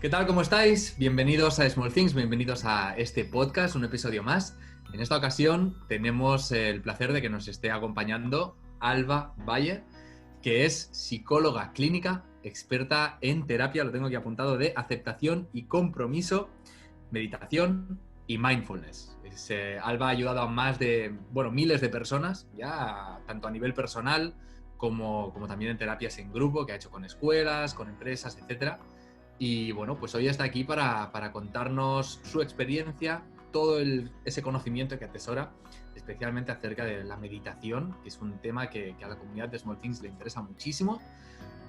¿Qué tal? ¿Cómo estáis? Bienvenidos a Small Things, bienvenidos a este podcast, un episodio más. En esta ocasión tenemos el placer de que nos esté acompañando Alba Valle, que es psicóloga clínica, experta en terapia, lo tengo aquí apuntado, de aceptación y compromiso, meditación y mindfulness. Alba ha ayudado a más de, miles de personas, ya tanto a nivel personal como también en terapias en grupo, que ha hecho con escuelas, con empresas, etcétera. Y bueno, pues hoy está aquí para contarnos su experiencia, todo ese conocimiento que atesora, especialmente acerca de la meditación, que es un tema que a la comunidad de Small Things le interesa muchísimo.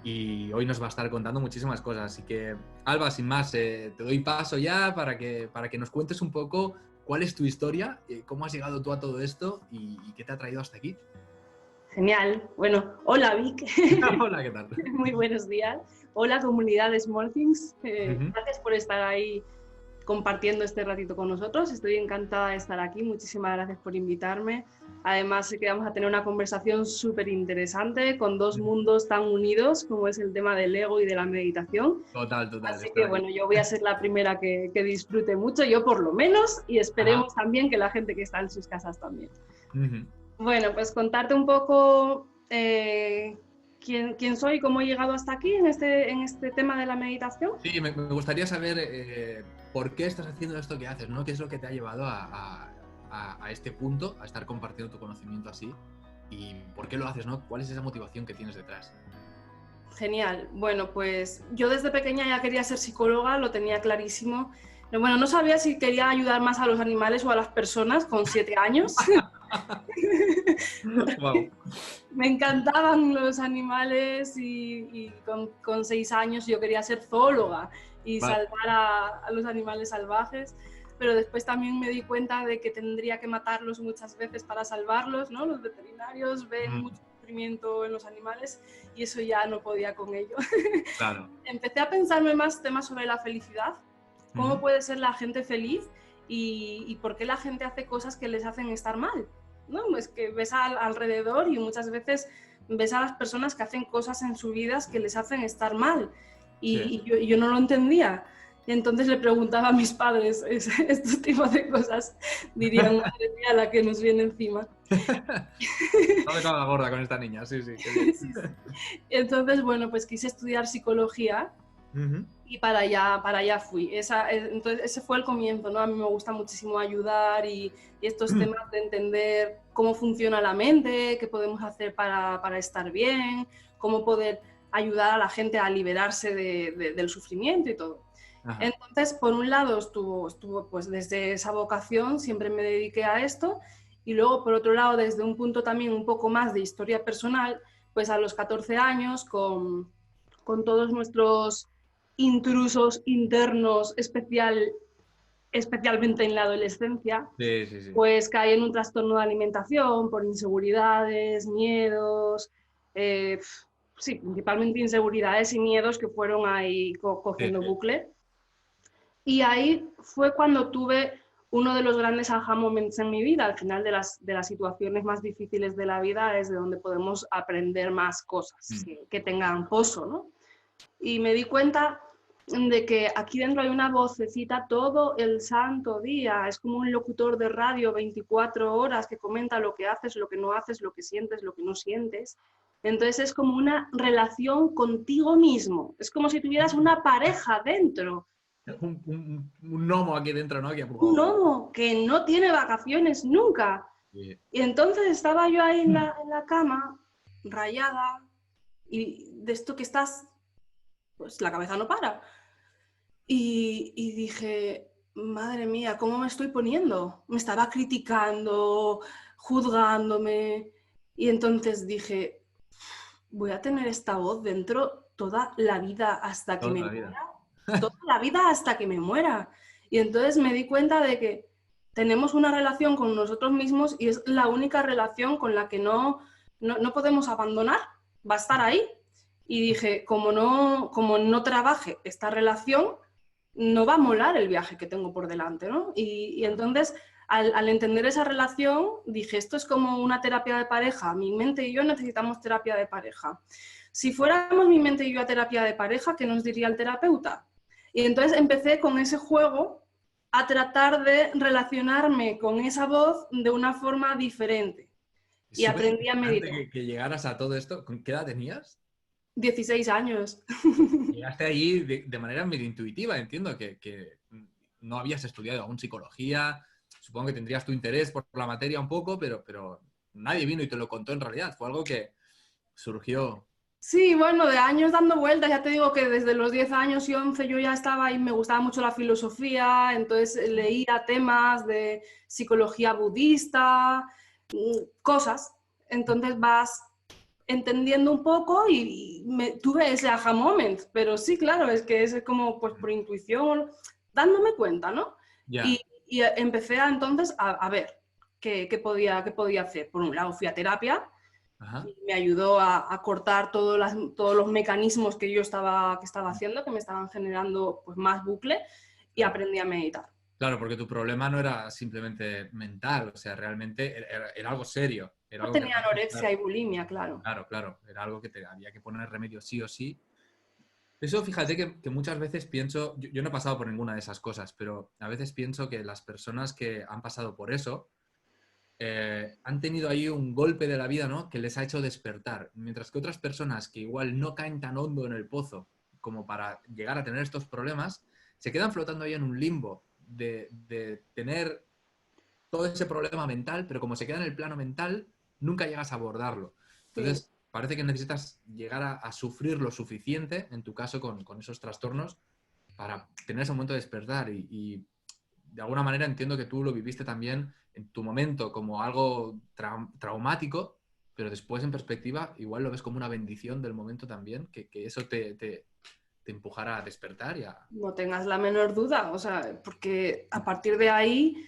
Y hoy nos va a estar contando muchísimas cosas. Así que, Alba, sin más, te doy paso ya para que nos cuentes un poco cuál es tu historia, cómo has llegado tú a todo esto y qué te ha traído hasta aquí. Genial. Bueno, hola Vic. Hola, ¿qué tal? Muy buenos días. Hola comunidad de Small Things. Gracias por estar ahí compartiendo este ratito con nosotros. Estoy encantada de estar aquí. Muchísimas gracias por invitarme. Además, sé que vamos a tener una conversación súper interesante con dos mundos tan unidos como es el tema del ego y de la meditación. Total. Así que bueno, yo voy a ser la primera que disfrute mucho, yo por lo menos, y esperemos también que la gente que está en sus casas también. Bueno, pues contarte un poco quién soy y cómo he llegado hasta aquí en este tema de la meditación. Sí, me gustaría saber por qué estás haciendo esto que haces, ¿no? ¿Qué es lo que te ha llevado a este punto, a estar compartiendo tu conocimiento así? ¿Y por qué lo haces, no? ¿Cuál es esa motivación que tienes detrás? Genial. Bueno, pues yo desde pequeña ya quería ser psicóloga, lo tenía clarísimo. Bueno, no sabía si quería ayudar más a los animales o a las personas con 7 años. Wow. Me encantaban los animales y con 6 años yo quería ser zoóloga y salvar a los animales salvajes, pero después también me di cuenta de que tendría que matarlos muchas veces para salvarlos, ¿no? Los veterinarios ven mucho sufrimiento en los animales y eso ya no podía con ello. Claro. Empecé a pensarme más temas sobre la felicidad, cómo puede ser la gente feliz y por qué la gente hace cosas que les hacen estar mal, ¿no? Pues que ves alrededor y muchas veces ves a las personas que hacen cosas en su vida que les hacen estar mal y yo no lo entendía. Y entonces le preguntaba a mis padres estos tipos de cosas. Dirían, madre mía, la que nos viene encima. No me cago la gorda con esta niña, sí. Qué bien. Sí. Entonces, bueno, pues quise estudiar psicología y para allá fui. Entonces, ese fue el comienzo, ¿no? A mí me gusta muchísimo ayudar y estos temas de entender cómo funciona la mente, qué podemos hacer para estar bien, cómo poder ayudar a la gente a liberarse del sufrimiento y todo. Ajá. Entonces, por un lado, estuvo pues desde esa vocación, siempre me dediqué a esto, y luego, por otro lado, desde un punto también un poco más de historia personal, pues a los 14 años, con todos nuestros intrusos internos, especialmente en la adolescencia, Sí. pues caí en un trastorno de alimentación por inseguridades, miedos, sí, principalmente inseguridades y miedos que fueron ahí cogiendo bucle. Y ahí fue cuando tuve uno de los grandes aha moments en mi vida. Al final de las situaciones más difíciles de la vida es de donde podemos aprender más cosas que tengan pozo, ¿no? Y me di cuenta de que aquí dentro hay una vocecita todo el santo día. Es como un locutor de radio 24 horas que comenta lo que haces, lo que no haces, lo que sientes, lo que no sientes. Entonces es como una relación contigo mismo. Es como si tuvieras una pareja dentro. Un gnomo aquí dentro, ¿no? Un gnomo que no tiene vacaciones nunca. Sí. Y entonces estaba yo ahí en la cama, rayada, y de esto que estás, pues la cabeza no para. Y dije, madre mía, ¿cómo me estoy poniendo? Me estaba criticando, juzgándome. Y entonces dije, voy a tener esta voz dentro toda la vida hasta que me muera. Toda la vida hasta que me muera. Y entonces me di cuenta de que tenemos una relación con nosotros mismos y es la única relación con la que no podemos abandonar. Va a estar ahí. Y dije, como no trabaje esta relación, no va a molar el viaje que tengo por delante, ¿no? Y entonces, al entender esa relación, dije, esto es como una terapia de pareja. Mi mente y yo necesitamos terapia de pareja. Si fuéramos mi mente y yo a terapia de pareja, ¿qué nos diría el terapeuta? Y entonces empecé con ese juego a tratar de relacionarme con esa voz de una forma diferente. Es Y súper aprendí a interesante meditar. que llegaras a todo esto. ¿Con qué edad tenías? 16 años. Llegaste ahí de manera medio intuitiva, entiendo que no habías estudiado aún psicología, supongo que tendrías tu interés por la materia un poco, pero nadie vino y te lo contó en realidad, fue algo que surgió. Sí, bueno, de años dando vueltas, ya te digo que desde los 10 años y 11 yo ya estaba y me gustaba mucho la filosofía, entonces leía temas de psicología budista, cosas. Entonces vas entendiendo un poco y tuve ese aha moment, pero sí, claro, es que es como pues por intuición, dándome cuenta, ¿no? Ya. Y empecé entonces a ver qué podía hacer. Por un lado fui a terapia, Ajá. me ayudó a cortar todos los mecanismos que yo estaba haciendo, que me estaban generando pues, más bucle, y Claro. aprendí a meditar. Claro, porque tu problema no era simplemente mental, o sea, realmente era algo serio, era No algo que tenía había que anorexia estar. y bulimia, claro. Claro, claro, era algo que te había que poner remedio sí o sí. Eso, fíjate que muchas veces pienso, yo no he pasado por ninguna de esas cosas, pero a veces pienso que las personas que han pasado por eso han tenido ahí un golpe de la vida, ¿no? Que les ha hecho despertar, mientras que otras personas que igual no caen tan hondo en el pozo como para llegar a tener estos problemas, se quedan flotando ahí en un limbo de tener todo ese problema mental, pero como se queda en el plano mental, nunca llegas a abordarlo. Sí. Entonces, parece que necesitas llegar a sufrir lo suficiente, en tu caso con esos trastornos, para tener ese momento de despertar. Y de alguna manera entiendo que tú lo viviste también en tu momento como algo traumático, pero después en perspectiva igual lo ves como una bendición del momento también, que eso te empujara a despertar y a... No tengas la menor duda, o sea, porque a partir de ahí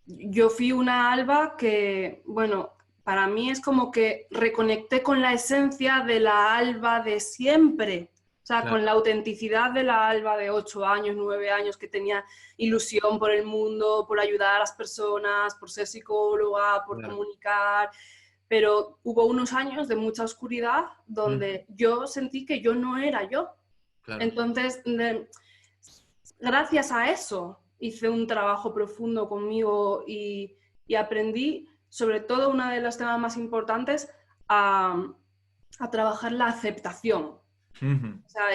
yo fui una Alba que, bueno, para mí es como que reconecté con la esencia de la Alba de siempre. O sea, Claro, con la autenticidad de la Alba de 8 años, 9 años, que tenía ilusión por el mundo, por ayudar a las personas, por ser psicóloga, por claro. comunicar. Pero hubo unos años de mucha oscuridad donde yo sentí que yo no era yo. Claro. Entonces, gracias a eso hice un trabajo profundo conmigo y aprendí, sobre todo, uno de los temas más importantes, a trabajar la aceptación. Ujú. O sea,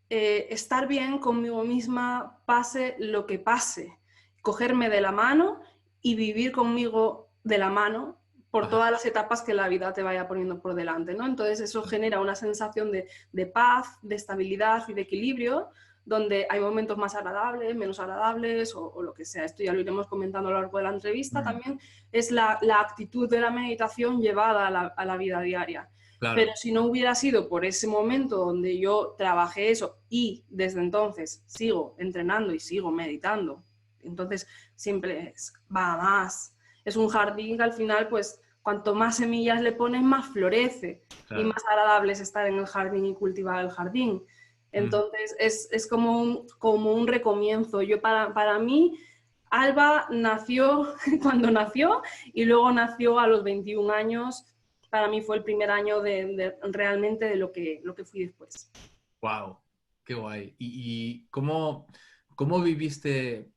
estar bien conmigo misma, pase lo que pase. Cogerme de la mano y vivir conmigo de la mano por Ajá. todas las etapas que la vida te vaya poniendo por delante, ¿no? Entonces eso genera una sensación de paz, de estabilidad y de equilibrio, donde hay momentos más agradables, menos agradables o lo que sea. Esto ya lo iremos comentando a lo largo de la entrevista. Mm. También es la actitud de la meditación llevada a la vida diaria. Pero Claro. si no hubiera sido por ese momento donde yo trabajé eso y desde entonces sigo entrenando y sigo meditando, entonces siempre va a más. Es un jardín que al final, pues, cuanto más semillas le pones, más florece y Claro. más agradable es estar en el jardín y cultivar el jardín. Mm. Entonces es como un recomienzo. Para mí, Alba nació cuando nació y luego nació a los 21 años. Para mí fue el primer año realmente de lo que fui después. Wow, qué guay. ¿Y cómo viviste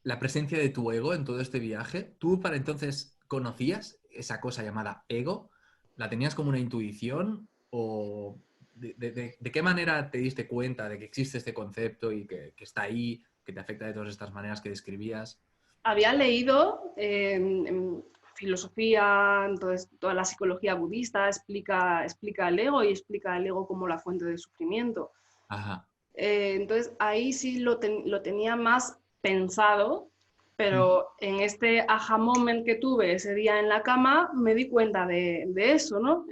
la presencia de tu ego en todo este viaje? ¿Tú para entonces conocías esa cosa llamada ego? ¿La tenías como una intuición? ¿O de qué manera te diste cuenta de que existe este concepto y que está ahí, que te afecta de todas estas maneras que describías? Había leído en filosofía, entonces toda la psicología budista explica el ego y explica el ego como la fuente del sufrimiento. Ajá. Entonces ahí sí lo tenía más pensado, Mm. pero en este aha moment que tuve ese día en la cama me di cuenta de eso, ¿no?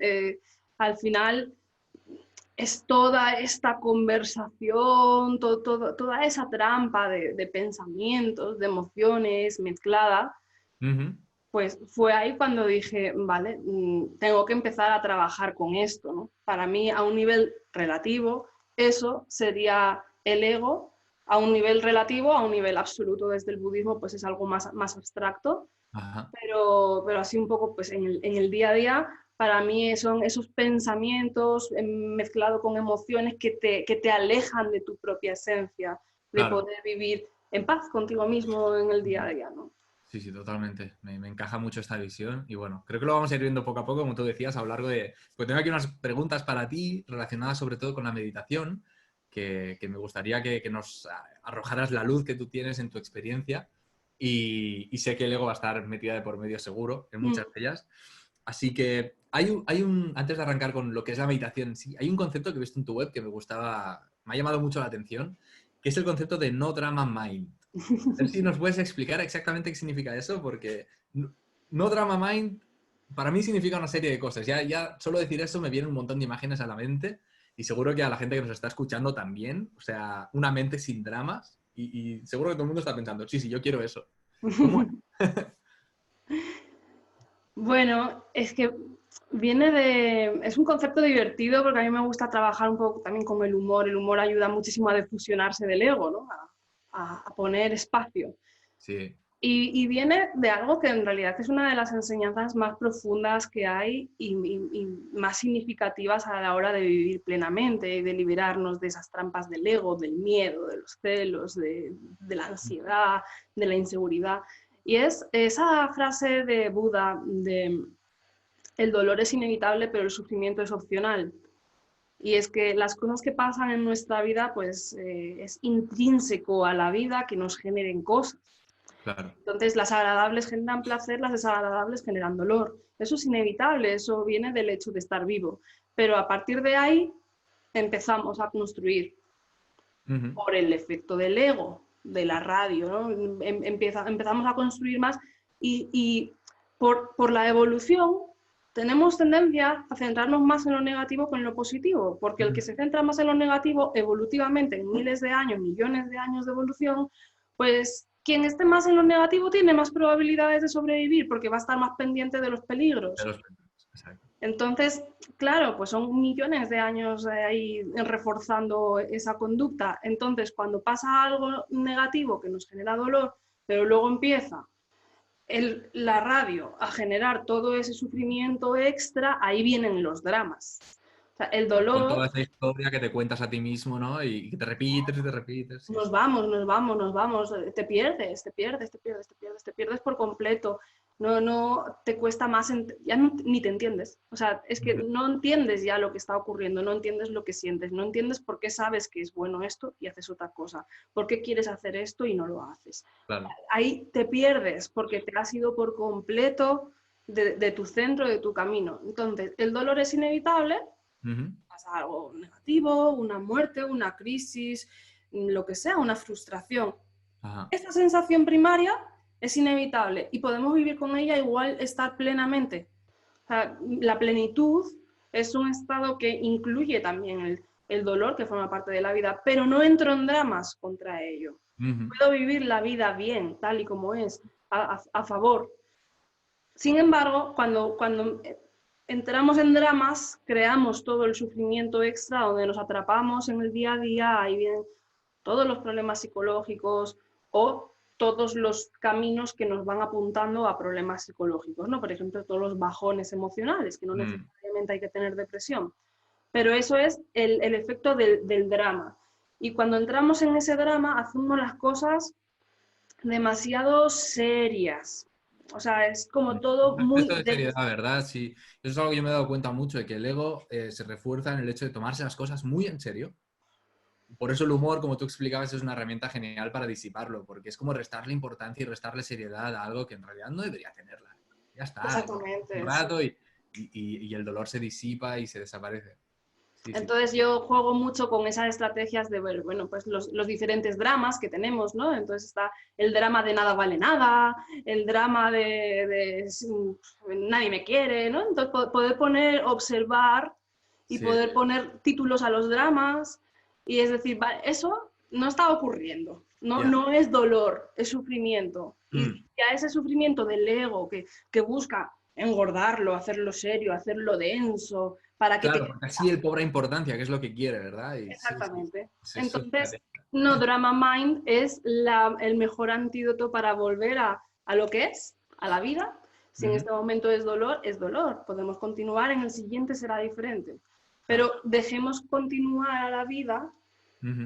Al final es toda esta conversación, toda esa trampa de pensamientos, de emociones mezclada, Ujú. pues fue ahí cuando dije, vale, tengo que empezar a trabajar con esto, ¿no? Para mí, a un nivel relativo, eso sería el ego. A un nivel relativo, a un nivel absoluto desde el budismo, pues es algo más abstracto. Ajá. pero así un poco pues en el día a día, para mí son esos pensamientos mezclados con emociones que te alejan de tu propia esencia, de Claro. poder vivir en paz contigo mismo en el día a día, ¿no? Sí, sí, totalmente. Me encaja mucho esta visión y bueno, creo que lo vamos a ir viendo poco a poco, como tú decías, a lo largo de... Pues tengo aquí unas preguntas para ti relacionadas sobre todo con la meditación, que me gustaría que nos arrojaras la luz que tú tienes en tu experiencia y sé que el ego va a estar metida de por medio seguro en Mm. muchas de ellas. Así que antes de arrancar con lo que es la meditación, sí, hay un concepto que he visto en tu web que me gustaba, me ha llamado mucho la atención, que es el concepto de no drama mind. A ver si nos puedes explicar exactamente qué significa eso, porque no drama mind para mí significa una serie de cosas. Ya solo decir eso me viene un montón de imágenes a la mente y seguro que a la gente que nos está escuchando también. O sea, una mente sin dramas y seguro que todo el mundo está pensando, sí, sí, yo quiero eso. ¿Cómo es? Bueno, es que es un concepto divertido porque a mí me gusta trabajar un poco también con el humor. El humor ayuda muchísimo a defusionarse del ego, ¿no? A poner espacio. Sí, Y viene de algo que en realidad es una de las enseñanzas más profundas que hay y más significativas a la hora de vivir plenamente y de liberarnos de esas trampas del ego, del miedo, de los celos, de la ansiedad, de la inseguridad. Y es esa frase de Buda de el dolor es inevitable, pero el sufrimiento es opcional. Y es que las cosas que pasan en nuestra vida, pues es intrínseco a la vida que nos generen cosas. claro. Entonces, las agradables generan placer, las desagradables generan dolor. Eso es inevitable, eso viene del hecho de estar vivo. Pero a partir de ahí empezamos a construir Ujú. por el efecto del ego, de la radio, ¿no? Empezamos a construir más y por la evolución tenemos tendencia a centrarnos más en lo negativo que en lo positivo, porque el que se centra más en lo negativo, evolutivamente, en miles de años, millones de años de evolución, pues quien esté más en lo negativo tiene más probabilidades de sobrevivir porque va a estar más pendiente de los De peligros. los primeros, exacto. Entonces, claro, pues son millones de años ahí reforzando esa conducta. Entonces, cuando pasa algo negativo que nos genera dolor, pero luego empieza la radio a generar todo ese sufrimiento extra, ahí vienen los dramas. O sea, el Con dolor, toda esa historia que te cuentas a ti mismo, ¿no? Y que te repites y te repites. Sí, nos sí. vamos, nos vamos, nos vamos, te pierdes, te pierdes, te pierdes, te pierdes, te pierdes por completo. No te cuesta más, ya no, ni te entiendes. O sea, es que no entiendes ya lo que está ocurriendo, no entiendes lo que sientes, no entiendes por qué sabes que es bueno esto y haces otra cosa, por qué quieres hacer esto y no lo haces. Claro. Ahí te pierdes porque te has ido por completo de tu centro, de tu camino. Entonces, el dolor es inevitable, Ujú. pasa algo negativo, una muerte, una crisis, lo que sea, una frustración. Ajá. Esta sensación primaria es inevitable y podemos vivir con ella igual estar plenamente. O sea, la plenitud es un estado que incluye también el dolor, que forma parte de la vida, pero no entro en dramas contra ello. Ujú. Puedo vivir la vida bien, tal y como es, a favor. Sin embargo, cuando entramos en dramas, creamos todo el sufrimiento extra donde nos atrapamos en el día a día, ahí vienen todos los problemas psicológicos o todos los caminos que nos van apuntando a problemas psicológicos, ¿no? Por ejemplo, todos los bajones emocionales, que no Mm. necesariamente hay que tener depresión. Pero eso es el efecto del drama. Y cuando entramos en ese drama, hacemos las cosas demasiado serias. O sea, es como todo Un exceso muy de seriedad, ¿verdad? Sí, eso es algo que yo me he dado cuenta mucho, de que el ego se refuerza en el hecho de tomarse las cosas muy en serio. Por eso el humor, como tú explicabas, es una herramienta genial para disiparlo, porque es como restarle importancia y restarle seriedad a algo que en realidad no debería tenerla. Ya está, un exactamente, sí. rato y el dolor se disipa y se desaparece. Sí, sí. Entonces yo juego mucho con esas estrategias de ver, bueno, pues los diferentes dramas que tenemos, ¿no? Entonces está el drama de nada vale nada, el drama de nadie me quiere, ¿no? Entonces poder poner, observar y Sí. poder poner títulos a los dramas y es decir, vale, eso no está ocurriendo, no, Ya. no es dolor, es sufrimiento. Mm. Y a ese sufrimiento del ego que busca engordarlo, hacerlo serio, hacerlo denso, para que te Claro, porque así él cobra importancia, que es lo que quiere, ¿verdad? Y sí, sí. exactamente. Es su Entonces, estrategia. no Drama Mind es el mejor antídoto para volver a lo que es, a la vida. Si en este momento es dolor. Podemos continuar, en el siguiente será diferente. Pero dejemos continuar a la vida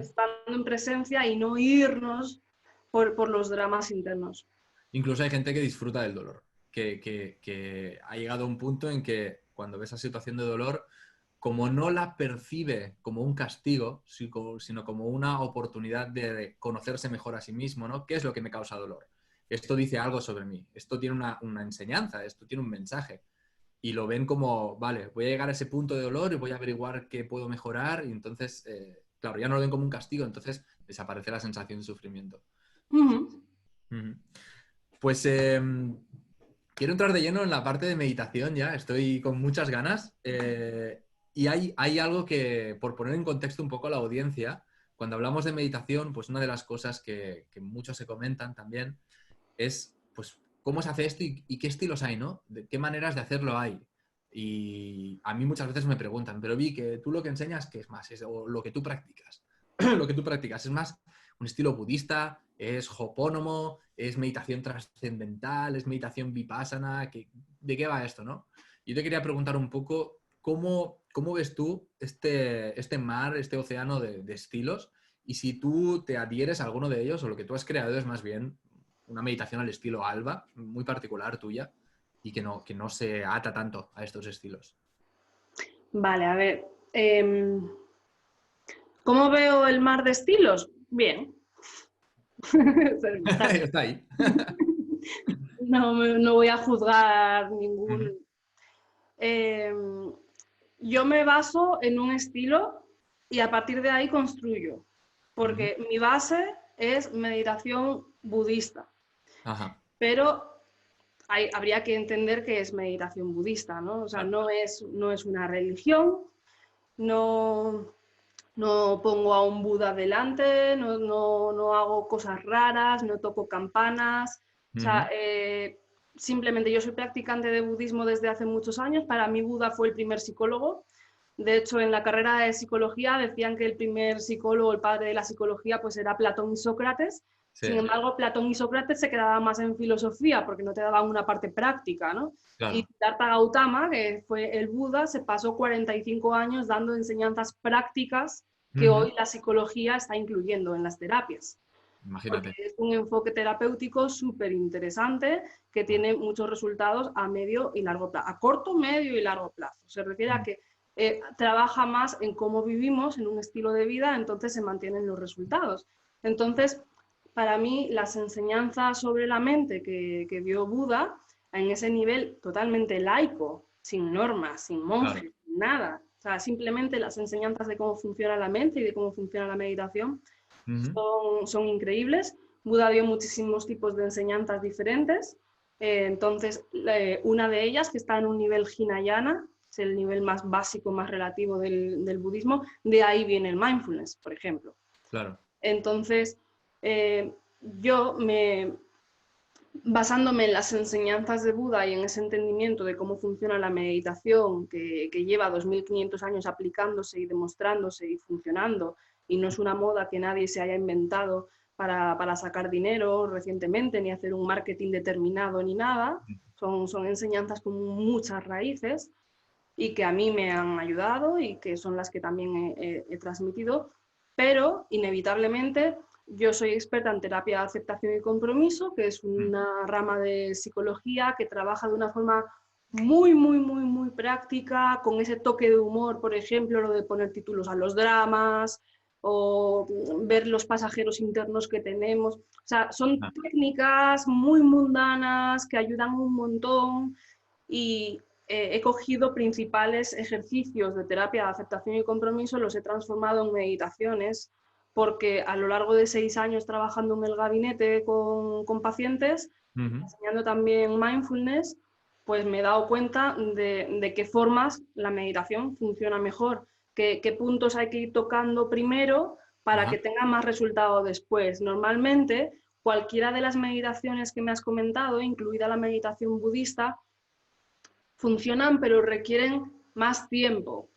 estando en presencia y no irnos por los dramas internos. Incluso hay gente que disfruta del dolor, que ha llegado a un punto en que cuando ve esa situación de dolor, como no la percibe como un castigo, sino como una oportunidad de conocerse mejor a sí mismo, ¿no? ¿Qué es lo que me causa dolor? Esto dice algo sobre mí, esto tiene una enseñanza, esto tiene un mensaje. Y lo ven como, vale, voy a llegar a ese punto de dolor y voy a averiguar qué puedo mejorar. Y entonces, claro, ya no lo ven como un castigo, entonces desaparece la sensación de sufrimiento. Pues quiero entrar de lleno en la parte de meditación ya, estoy con muchas ganas. Y hay algo que, por poner en contexto un poco a la audiencia, cuando hablamos de meditación, pues una de las cosas que muchos se comentan también es, pues, cómo se hace esto y qué estilos hay, ¿no? ¿De qué maneras de hacerlo hay? Y a mí muchas veces me preguntan, pero vi que tú lo que enseñas, ¿qué es más? O lo que tú practicas. Lo que tú practicas es más un estilo budista, es hopónomo, es meditación trascendental, es meditación vipassana, ¿de qué va esto, no? Yo te quería preguntar un poco, ¿cómo ves tú este mar, este océano de estilos? Y si tú te adhieres a alguno de ellos o lo que tú has creado es más bien una meditación al estilo Alba, muy particular tuya, y que no se ata tanto a estos estilos. Vale, a ver. ¿Cómo veo el mar de estilos? Bien. Está ahí. No voy a juzgar ningún... yo me baso en un estilo y a partir de ahí construyo, porque mi base es meditación budista. Ajá. Pero habría que entender que es meditación budista, ¿no? O sea, no es una religión, no pongo a un Buda delante, no hago cosas raras, no toco campanas. O sea, simplemente yo soy practicante de budismo desde hace muchos años. Para mí Buda fue el primer psicólogo. De hecho, en la carrera de psicología decían que el primer psicólogo, el padre de la psicología, pues era Platón y Sócrates. Sí. Sin embargo, Platón y Sócrates se quedaban más en filosofía porque no te daban una parte práctica, ¿no? Claro. Y Siddhartha Gautama, que fue el Buda, se pasó 45 años dando enseñanzas prácticas que hoy la psicología está incluyendo en las terapias. Imagínate. Porque es un enfoque terapéutico súper interesante que tiene muchos resultados a medio y largo plazo, a corto, medio y largo plazo. Se refiere a que trabaja más en cómo vivimos, en un estilo de vida, entonces se mantienen los resultados. Entonces, para mí, las enseñanzas sobre la mente que dio Buda, en ese nivel totalmente laico, sin normas, sin monjes, sin nada, o sea, simplemente las enseñanzas de cómo funciona la mente y de cómo funciona la meditación son increíbles. Buda dio muchísimos tipos de enseñanzas diferentes. Entonces, una de ellas, que está en un nivel Hinayana, es el nivel más básico, más relativo del budismo, de ahí viene el mindfulness, por ejemplo. Claro. Entonces, yo basándome en las enseñanzas de Buda y en ese entendimiento de cómo funciona la meditación, que lleva 2500 años aplicándose y demostrándose y funcionando, y no es una moda que nadie se haya inventado para sacar dinero recientemente, ni hacer un marketing determinado, ni nada. Son enseñanzas con muchas raíces y que a mí me han ayudado y que son las que también he transmitido, pero inevitablemente yo soy experta en terapia de aceptación y compromiso, que es una rama de psicología que trabaja de una forma muy práctica, con ese toque de humor, por ejemplo, lo de poner títulos a los dramas o ver los pasajeros internos que tenemos. O sea, son técnicas muy mundanas que ayudan un montón y he cogido principales ejercicios de terapia de aceptación y compromiso, los he transformado en meditaciones, porque a lo largo de 6 años trabajando en el gabinete con pacientes, enseñando también mindfulness, pues me he dado cuenta de qué formas la meditación funciona mejor, qué puntos hay que ir tocando primero para que tenga más resultado después. Normalmente, cualquiera de las meditaciones que me has comentado, incluida la meditación budista, funcionan pero requieren más tiempo.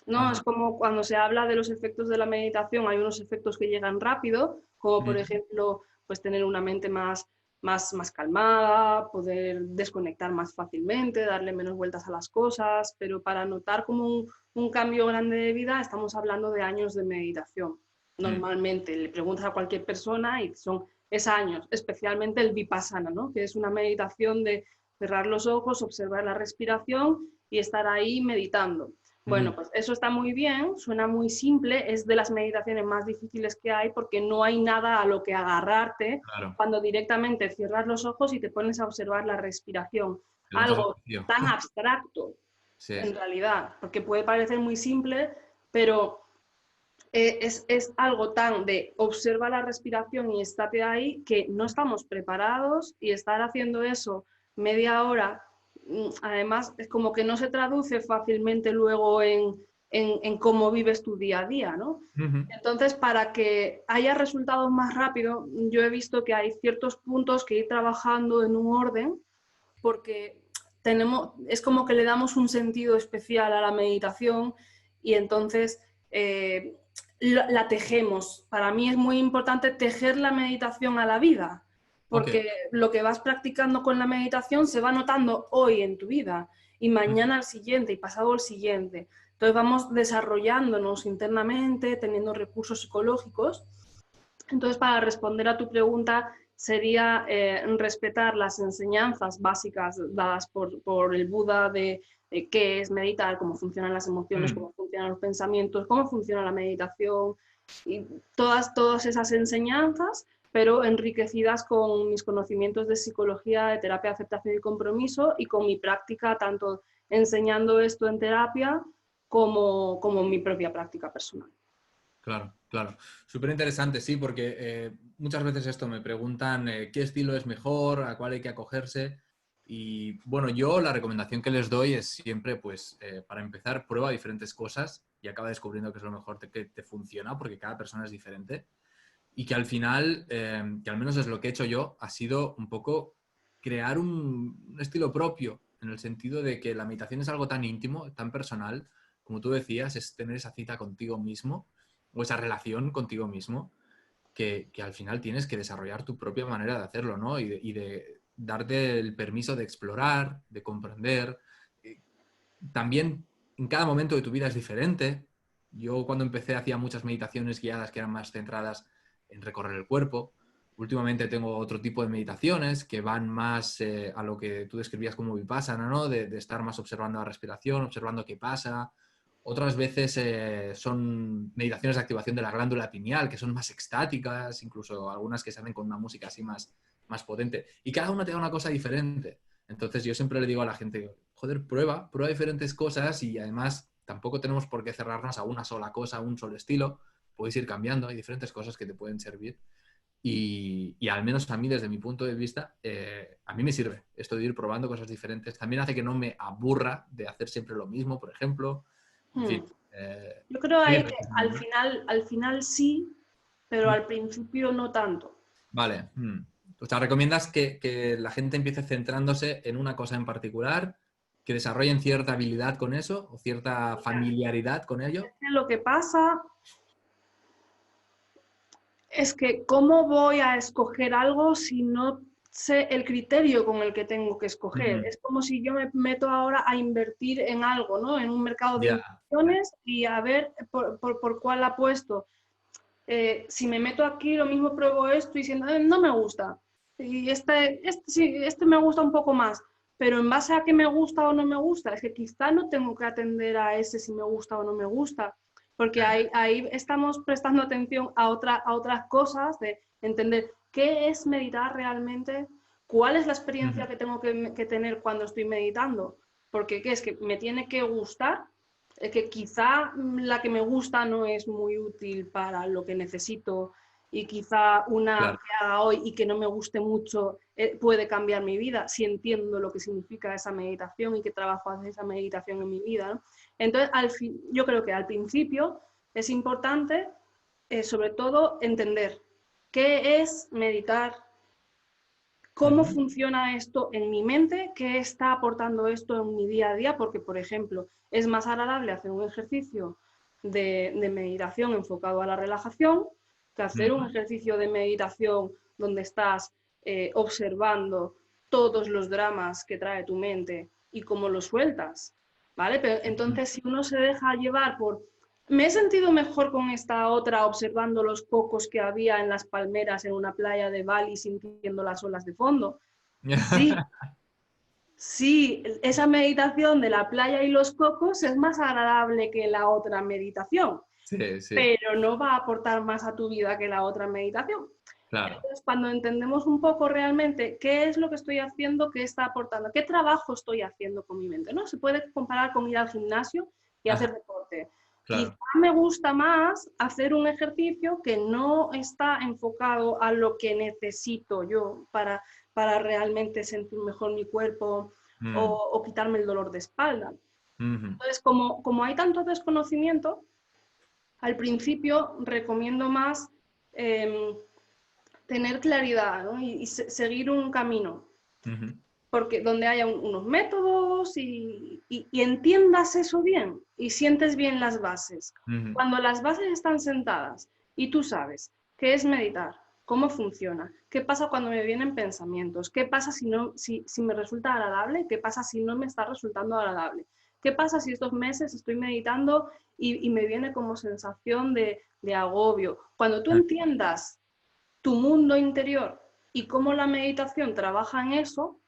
¿No? Es como cuando se habla de los efectos de la meditación, hay unos efectos que llegan rápido, como por ejemplo, pues tener una mente más más calmada, poder desconectar más fácilmente, darle menos vueltas a las cosas, pero para notar como un cambio grande de vida estamos hablando de años de meditación. Normalmente le preguntas a cualquier persona y es años, especialmente el Vipassana, ¿no? Que es una meditación de cerrar los ojos, observar la respiración y estar ahí meditando. Bueno, pues eso está muy bien, suena muy simple, es de las meditaciones más difíciles que hay porque no hay nada a lo que agarrarte cuando directamente cierras los ojos y te pones a observar la respiración. Algo tan abstracto, en realidad, porque puede parecer muy simple, pero es algo tan de observa la respiración y estate ahí que no estamos preparados y estar haciendo eso media hora. Además, es como que no se traduce fácilmente luego en cómo vives tu día a día, ¿no? Entonces, para que haya resultados más rápido, yo he visto que hay ciertos puntos que ir trabajando en un orden, porque es como que le damos un sentido especial a la meditación y entonces la tejemos. Para mí es muy importante tejer la meditación a la vida, porque lo que vas practicando con la meditación se va notando hoy en tu vida y mañana al siguiente y pasado al siguiente. Entonces vamos desarrollándonos internamente, teniendo recursos psicológicos. Entonces, para responder a tu pregunta, sería respetar las enseñanzas básicas dadas por el Buda de qué es meditar, cómo funcionan las emociones, cómo funcionan los pensamientos, cómo funciona la meditación, y todas esas enseñanzas, pero enriquecidas con mis conocimientos de psicología, de terapia de aceptación y compromiso, y con mi práctica, tanto enseñando esto en terapia como mi propia práctica personal. Claro, claro. Súper interesante, sí, porque muchas veces esto me preguntan qué estilo es mejor, a cuál hay que acogerse. Y bueno, yo la recomendación que les doy es siempre, pues, para empezar, prueba diferentes cosas y acaba descubriendo qué es lo mejor que te funciona, porque cada persona es diferente. Y que al final, que al menos es lo que he hecho yo, ha sido un poco crear un estilo propio, en el sentido de que la meditación es algo tan íntimo, tan personal, como tú decías, es tener esa cita contigo mismo o esa relación contigo mismo, que al final tienes que desarrollar tu propia manera de hacerlo, ¿no? Y de darte el permiso de explorar, de comprender. También en cada momento de tu vida es diferente. Yo cuando empecé hacía muchas meditaciones guiadas que eran más centradas en recorrer el cuerpo. Últimamente tengo otro tipo de meditaciones que van más a lo que tú describías como vipassana, ¿no? De estar más observando la respiración, observando qué pasa. Otras veces son meditaciones de activación de la glándula pineal, que son más extáticas, incluso algunas que se hacen con una música así más potente. Y cada una te da una cosa diferente. Entonces yo siempre le digo a la gente, joder, prueba diferentes cosas y además tampoco tenemos por qué cerrarnos a una sola cosa, a un solo estilo. Puedes ir cambiando, hay diferentes cosas que te pueden servir. Y al menos a mí, desde mi punto de vista, a mí me sirve esto de ir probando cosas diferentes. También hace que no me aburra de hacer siempre lo mismo, por ejemplo. En fin. Yo creo ahí que al final sí, pero al principio no tanto. Vale. O sea, ¿recomiendas que la gente empiece centrándose en una cosa en particular, que desarrollen cierta habilidad con eso o cierta familiaridad con ello? Lo que pasa es que ¿cómo voy a escoger algo si no sé el criterio con el que tengo que escoger? Es como si yo me meto ahora a invertir en algo, ¿no? En un mercado de inversiones y a ver por cuál apuesto. Si me meto aquí, lo mismo pruebo esto y diciendo, no me gusta. Y este me gusta un poco más. Pero en base a qué me gusta o no me gusta, es que quizá no tengo que atender a ese si me gusta o no me gusta. Porque ahí estamos prestando atención a otras cosas, de entender qué es meditar realmente, cuál es la experiencia que tengo que tener cuando estoy meditando. Porque ¿qué es? Que me tiene que gustar, que quizá la que me gusta no es muy útil para lo que necesito y quizá una que haga hoy y que no me guste mucho puede cambiar mi vida si entiendo lo que significa esa meditación y que trabajo hacer esa meditación en mi vida, ¿no? Entonces, yo creo que al principio es importante, sobre todo, entender qué es meditar, cómo funciona esto en mi mente, qué está aportando esto en mi día a día, porque, por ejemplo, es más agradable hacer un ejercicio de meditación enfocado a la relajación que hacer un ejercicio de meditación donde estás observando todos los dramas que trae tu mente y cómo los sueltas, ¿vale? Pero entonces, si uno se deja llevar por... Me he sentido mejor con esta otra observando los cocos que había en las palmeras en una playa de Bali sintiendo las olas de fondo. Sí, sí, esa meditación de la playa y los cocos es más agradable que la otra meditación, Sí, sí, pero no va a aportar más a tu vida que la otra meditación. claro. Entonces, cuando entendemos un poco realmente qué es lo que estoy haciendo, qué está aportando, qué trabajo estoy haciendo con mi mente, ¿no? Se puede comparar con ir al gimnasio y Ajá, hacer deporte. Quizá claro. me gusta más hacer un ejercicio que no está enfocado a lo que necesito yo para realmente sentir mejor mi cuerpo Mm, o quitarme el dolor de espalda. ujú, Entonces, como hay tanto desconocimiento, al principio recomiendo más eh, tener claridad, ¿no? y seguir un camino, ujú, porque donde haya unos métodos y entiendas eso bien y sientes bien las bases. ujú, Cuando las bases están sentadas y tú sabes qué es meditar, cómo funciona, qué pasa cuando me vienen pensamientos, qué pasa si me resulta agradable, qué pasa si no me está resultando agradable, qué pasa si estos meses estoy meditando y me viene como sensación de agobio. Cuando tú ah, entiendas tu mundo interior y cómo la meditación trabaja en eso,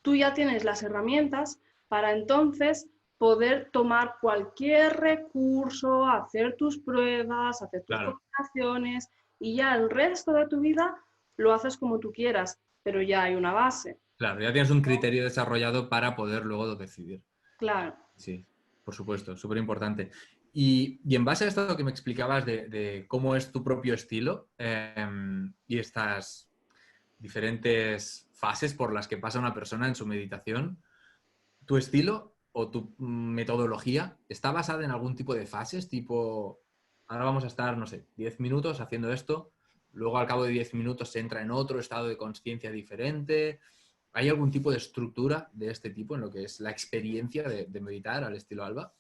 tú ya tienes las herramientas para entonces poder tomar cualquier recurso, hacer tus pruebas, hacer tus claro, combinaciones y ya el resto de tu vida lo haces como tú quieras, pero ya hay una base. claro. Ya tienes un criterio desarrollado para poder luego decidir. Claro. Sí, por supuesto, súper importante. Y en base a esto que me explicabas de cómo es tu propio estilo y estas diferentes fases por las que pasa una persona en su meditación, ¿tu estilo o tu metodología está basada en algún tipo de fases? Tipo, ahora vamos a estar, no sé, 10 minutos haciendo esto, luego al cabo de 10 minutos se entra en otro estado de conciencia diferente. ¿Hay algún tipo de estructura de este tipo en lo que es la experiencia de meditar al estilo Alba?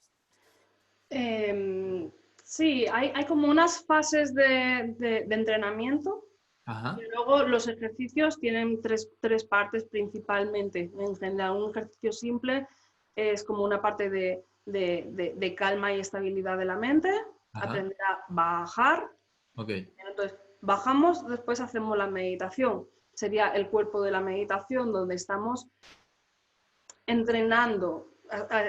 Sí, hay como unas fases de entrenamiento. Y Ajá, luego los ejercicios tienen tres partes principalmente. En general, un ejercicio simple es como una parte de calma y estabilidad de la mente, ajá, aprender a bajar. ok. Entonces, bajamos, después hacemos la meditación. Sería el cuerpo de la meditación donde estamos entrenando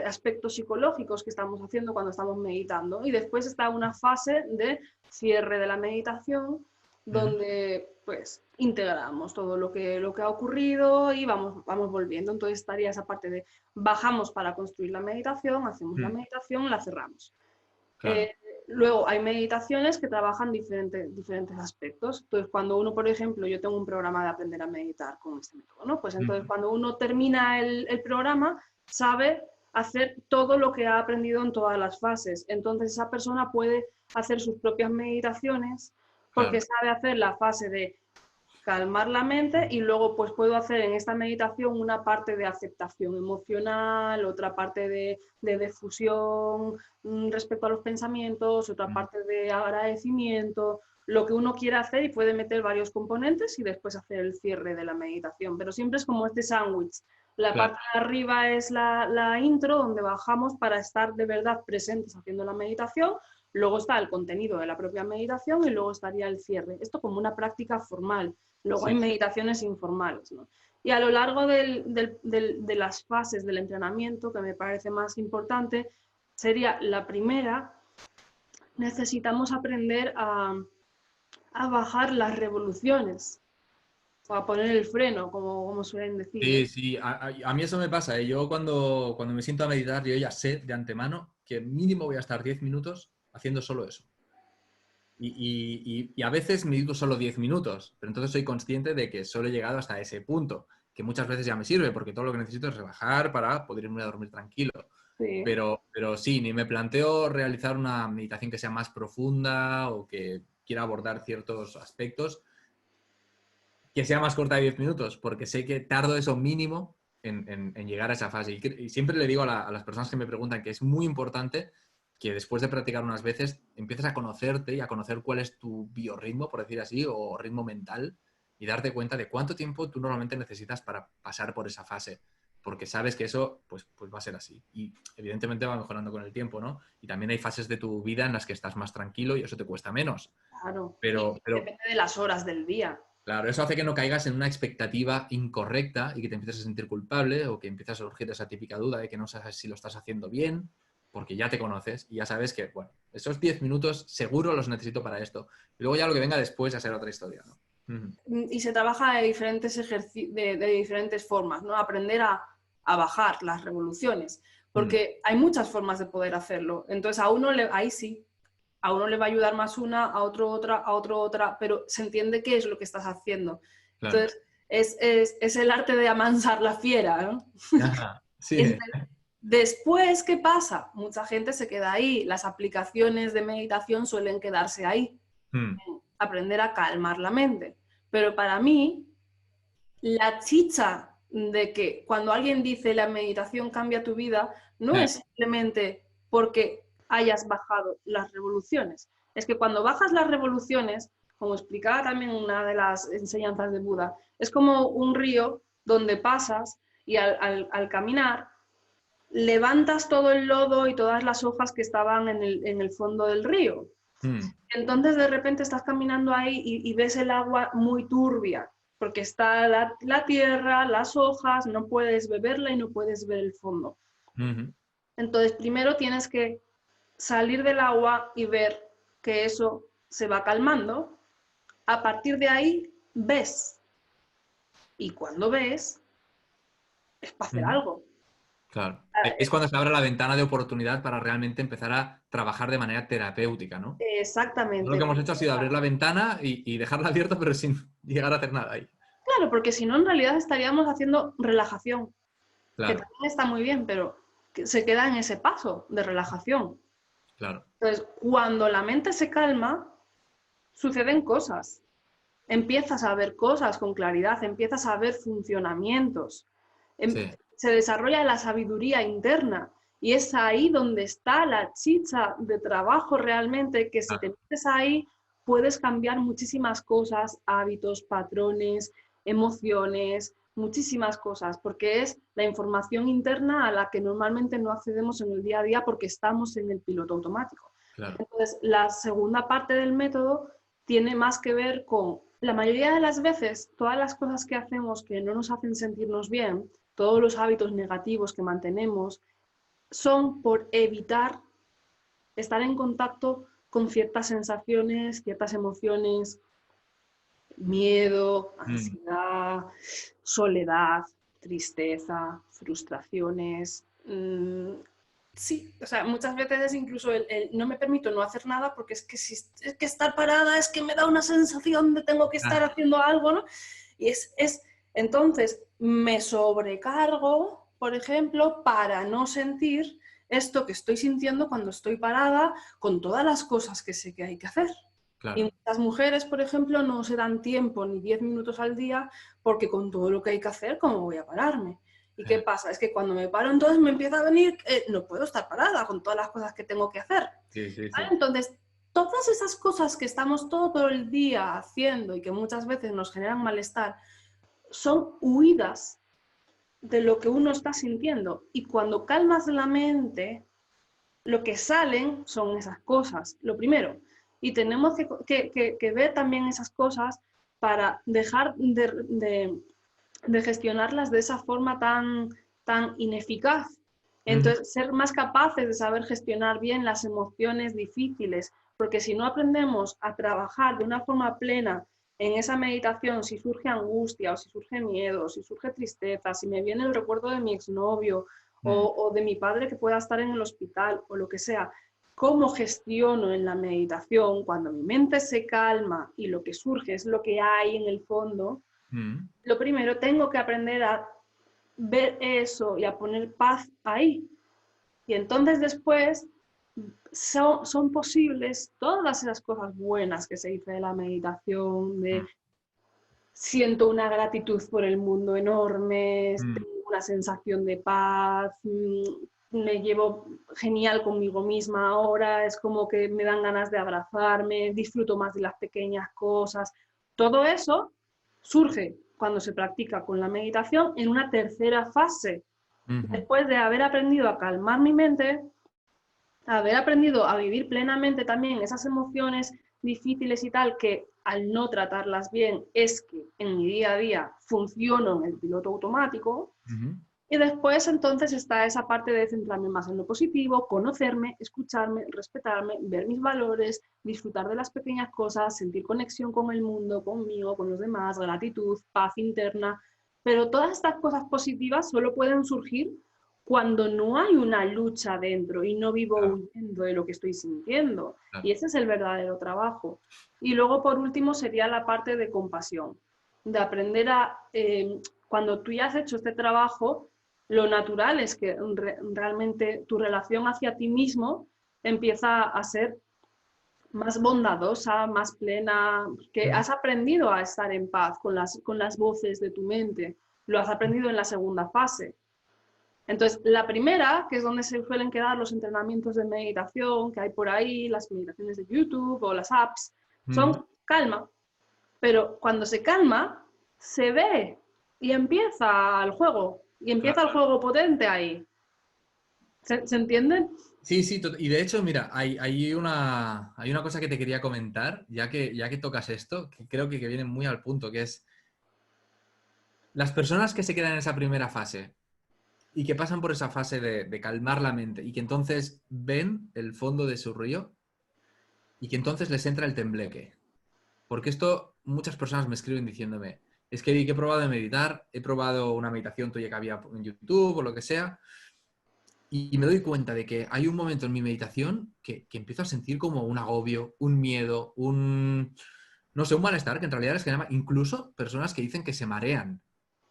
aspectos psicológicos que estamos haciendo cuando estamos meditando. Y después está una fase de cierre de la meditación Ujú, donde pues integramos todo lo que ha ocurrido y vamos volviendo. Entonces estaría esa parte de bajamos para construir la meditación, hacemos la mm, meditación, la cerramos. claro. Eh, Luego hay meditaciones que trabajan diferentes aspectos. Entonces, cuando uno, por ejemplo, yo tengo un programa de aprender a meditar con este método, ¿no? Pues entonces Ujú, cuando uno termina el programa, sabe hacer todo lo que ha aprendido en todas las fases. Entonces esa persona puede hacer sus propias meditaciones porque claro. sabe hacer la fase de calmar la mente y luego pues puedo hacer en esta meditación una parte de aceptación emocional, otra parte de difusión respecto a los pensamientos, otra Mm, parte de agradecimiento, lo que uno quiera hacer y puede meter varios componentes y después hacer el cierre de la meditación. Pero siempre es como este sándwich. La claro. parte de arriba es la intro donde bajamos para estar de verdad presentes haciendo la meditación. Luego está el contenido de la propia meditación y luego estaría el cierre. Esto como una práctica formal. Luego hay Sí. meditaciones informales, ¿no? Y a lo largo de las fases del entrenamiento, que me parece más importante, sería la primera, necesitamos aprender a bajar las revoluciones o a poner el freno, como suelen decir, ¿no? Sí, sí, a mí eso me pasa, ¿eh? Yo cuando me siento a meditar, yo ya sé de antemano que mínimo voy a estar 10 minutos haciendo solo eso. Y a veces medito solo 10 minutos, pero entonces soy consciente de que solo he llegado hasta ese punto, que muchas veces ya me sirve, porque todo lo que necesito es relajar para poder irme a dormir tranquilo. Sí. Pero sí, ni me planteo realizar una meditación que sea más profunda o que quiera abordar ciertos aspectos que sea más corta de 10 minutos, porque sé que tardo eso mínimo en llegar a esa fase. Y siempre le digo a las personas que me preguntan que es muy importante que después de practicar unas veces empieces a conocerte y a conocer cuál es tu biorritmo, por decir así, o ritmo mental, y darte cuenta de cuánto tiempo tú normalmente necesitas para pasar por esa fase, porque sabes que eso pues va a ser así. Y evidentemente va mejorando con el tiempo, ¿no? Y también hay fases de tu vida en las que estás más tranquilo y eso te cuesta menos. Claro, y Pero depende de las horas del día. claro, eso hace que no caigas en una expectativa incorrecta y que te empieces a sentir culpable o que empiezas a surgir esa típica duda de que no sabes si lo estás haciendo bien, porque ya te conoces y ya sabes que, bueno, esos 10 minutos seguro los necesito para esto. Y luego ya lo que venga después ya será otra historia, ¿no? Y se trabaja de diferentes, de diferentes formas, ¿no? Aprender a bajar las revoluciones, porque hay muchas formas de poder hacerlo. Entonces, a uno ahí sí, a uno le va a ayudar más una, a otro otra, a otro otra, pero se entiende qué es lo que estás haciendo. Claro. Entonces, es el arte de amansar la fiera, ¿no? Ajá, sí. Después, ¿qué pasa? Mucha gente se queda ahí. Las aplicaciones de meditación suelen quedarse ahí. Aprender a calmar la mente. Pero para mí, la chicha de que cuando alguien dice la meditación cambia tu vida, no es simplemente porque hayas bajado las revoluciones. Es que cuando bajas las revoluciones, como explicaba también una de las enseñanzas de Buda, es como un río donde pasas y al caminar levantas todo el lodo y todas las hojas que estaban en el fondo del río. Entonces de repente estás caminando ahí y ves el agua muy turbia, porque está la tierra, las hojas, no puedes beberla y no puedes ver el fondo. Entonces primero tienes que salir del agua y ver que eso se va calmando. A partir de ahí ves. Y cuando ves, es para hacer algo. Claro. Es cuando se abre la ventana de oportunidad para realmente empezar a trabajar de manera terapéutica, ¿no? Exactamente. Lo que hemos hecho ha sido abrir la ventana y dejarla abierta, pero sin llegar a hacer nada ahí. Claro, porque si no, en realidad estaríamos haciendo relajación, Claro, que también está muy bien, pero que se queda en ese paso de relajación. claro. Entonces, cuando la mente se calma, suceden cosas. Empiezas a ver cosas con claridad, empiezas a ver funcionamientos. Sí. Se desarrolla la sabiduría interna y es ahí donde está la chicha de trabajo realmente, que si te metes ahí puedes cambiar muchísimas cosas, hábitos, patrones, emociones, muchísimas cosas, porque es la información interna a la que normalmente no accedemos en el día a día porque estamos en el piloto automático. Claro. Entonces, la segunda parte del método tiene más que ver con, la mayoría de las veces, todas las cosas que hacemos que no nos hacen sentirnos bien, todos los hábitos negativos que mantenemos, son por evitar estar en contacto con ciertas sensaciones, ciertas emociones, miedo, ansiedad, soledad, tristeza, frustraciones. Sí, o sea, muchas veces incluso el no me permito no hacer nada porque es que, si, es que estar parada es que me da una sensación de tengo que estar haciendo algo, ¿no? Y entonces me sobrecargo, por ejemplo, para no sentir esto que estoy sintiendo cuando estoy parada con todas las cosas que sé que hay que hacer. Claro. Y muchas mujeres, por ejemplo, no se dan tiempo ni 10 minutos al día porque con todo lo que hay que hacer, ¿cómo voy a pararme? ¿Y qué pasa? Es que cuando me paro, entonces me empieza a venir, no puedo estar parada con todas las cosas que tengo que hacer. Sí, sí, sí. Entonces, todas esas cosas que estamos todo el día haciendo y que muchas veces nos generan malestar, son huidas de lo que uno está sintiendo. Y cuando calmas la mente, lo que salen son esas cosas, lo primero. Y tenemos que ver también esas cosas para dejar de gestionarlas de esa forma tan ineficaz. Entonces, ser más capaces de saber gestionar bien las emociones difíciles, porque si no aprendemos a trabajar de una forma plena en esa meditación, si surge angustia o si surge miedo, o si surge tristeza, si me viene el recuerdo de mi exnovio o de mi padre que pueda estar en el hospital o lo que sea, ¿cómo gestiono en la meditación cuando mi mente se calma y lo que surge es lo que hay en el fondo? Lo primero, tengo que aprender a ver eso y a poner paz ahí. Y entonces después son posibles todas esas cosas buenas que se dice de la meditación, de siento una gratitud por el mundo enorme, tengo una sensación de paz, me llevo genial conmigo misma ahora, es como que me dan ganas de abrazarme, disfruto más de las pequeñas cosas. Todo eso surge cuando se practica con la meditación en una tercera fase. Después de haber aprendido a calmar mi mente, haber aprendido a vivir plenamente también esas emociones difíciles y tal, que al no tratarlas bien es que en mi día a día funciono en el piloto automático. Y después entonces está esa parte de centrarme más en lo positivo, conocerme, escucharme, respetarme, ver mis valores, disfrutar de las pequeñas cosas, sentir conexión con el mundo, conmigo, con los demás, gratitud, paz interna. Pero todas estas cosas positivas solo pueden surgir cuando no hay una lucha dentro y no vivo huyendo de lo que estoy sintiendo. Y ese es el verdadero trabajo. Y luego, por último, sería la parte de compasión, de aprender a, cuando tú ya has hecho este trabajo, lo natural es que realmente tu relación hacia ti mismo empieza a ser más bondadosa, más plena, que has aprendido a estar en paz con las voces de tu mente. Lo has aprendido en la segunda fase. Entonces, la primera, que es donde se suelen quedar los entrenamientos de meditación que hay por ahí, las meditaciones de YouTube o las apps, son calma. Pero cuando se calma, se ve y empieza el juego. Y empieza el juego potente ahí. ¿Se entiende? Sí, sí, y de hecho, mira, hay una cosa que te quería comentar, ya que tocas esto, que creo que viene muy al punto, que es las personas que se quedan en esa primera fase y que pasan por esa fase de calmar la mente y que entonces ven el fondo de su río y que entonces les entra el tembleque. Porque esto muchas personas me escriben diciéndome, es que he probado de meditar, he probado una meditación tuya que había en YouTube o lo que sea, y me doy cuenta de que hay un momento en mi meditación que empiezo a sentir como un agobio, un miedo, no sé, un malestar, que en realidad es que llama, incluso personas que dicen que se marean,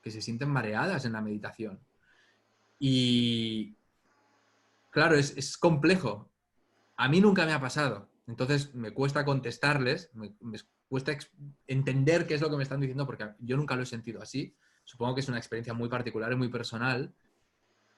que se sienten mareadas en la meditación. Y claro, es complejo. A mí nunca me ha pasado. Entonces me cuesta contestarles, me cuesta entender qué es lo que me están diciendo porque yo nunca lo he sentido así. Supongo que es una experiencia muy particular y muy personal,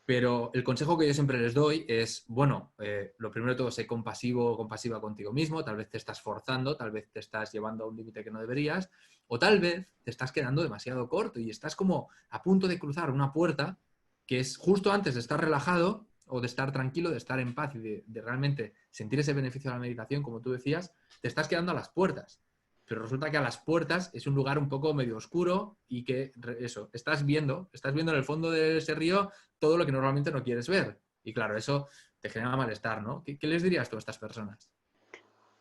pero el consejo que yo siempre les doy es, bueno, lo primero de todo, sé compasivo o compasiva contigo mismo, tal vez te estás forzando, tal vez te estás llevando a un límite que no deberías, o tal vez te estás quedando demasiado corto y estás como a punto de cruzar una puerta que es justo antes de estar relajado o de estar tranquilo, de estar en paz y de realmente sentir ese beneficio de la meditación, como tú decías, te estás quedando a las puertas. Pero resulta que a las puertas es un lugar un poco medio oscuro y que eso, estás viendo en el fondo de ese río todo lo que normalmente no quieres ver. Y claro, eso te genera malestar, ¿no? ¿Qué les dirías tú a estas personas?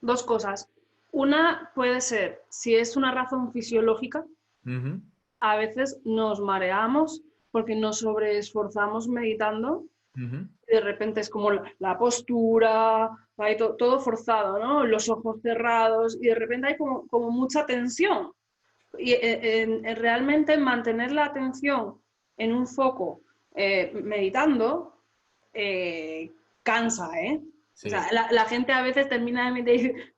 Dos cosas. Una puede ser, si es una razón fisiológica, a veces nos mareamos porque nos sobreesforzamos meditando. De repente es como la postura, hay todo forzado, ¿no? Los ojos cerrados y de repente hay como mucha tensión. Y realmente mantener la atención en un foco meditando cansa, ¿eh? Sí. O sea, la gente a veces termina de meditar y dice,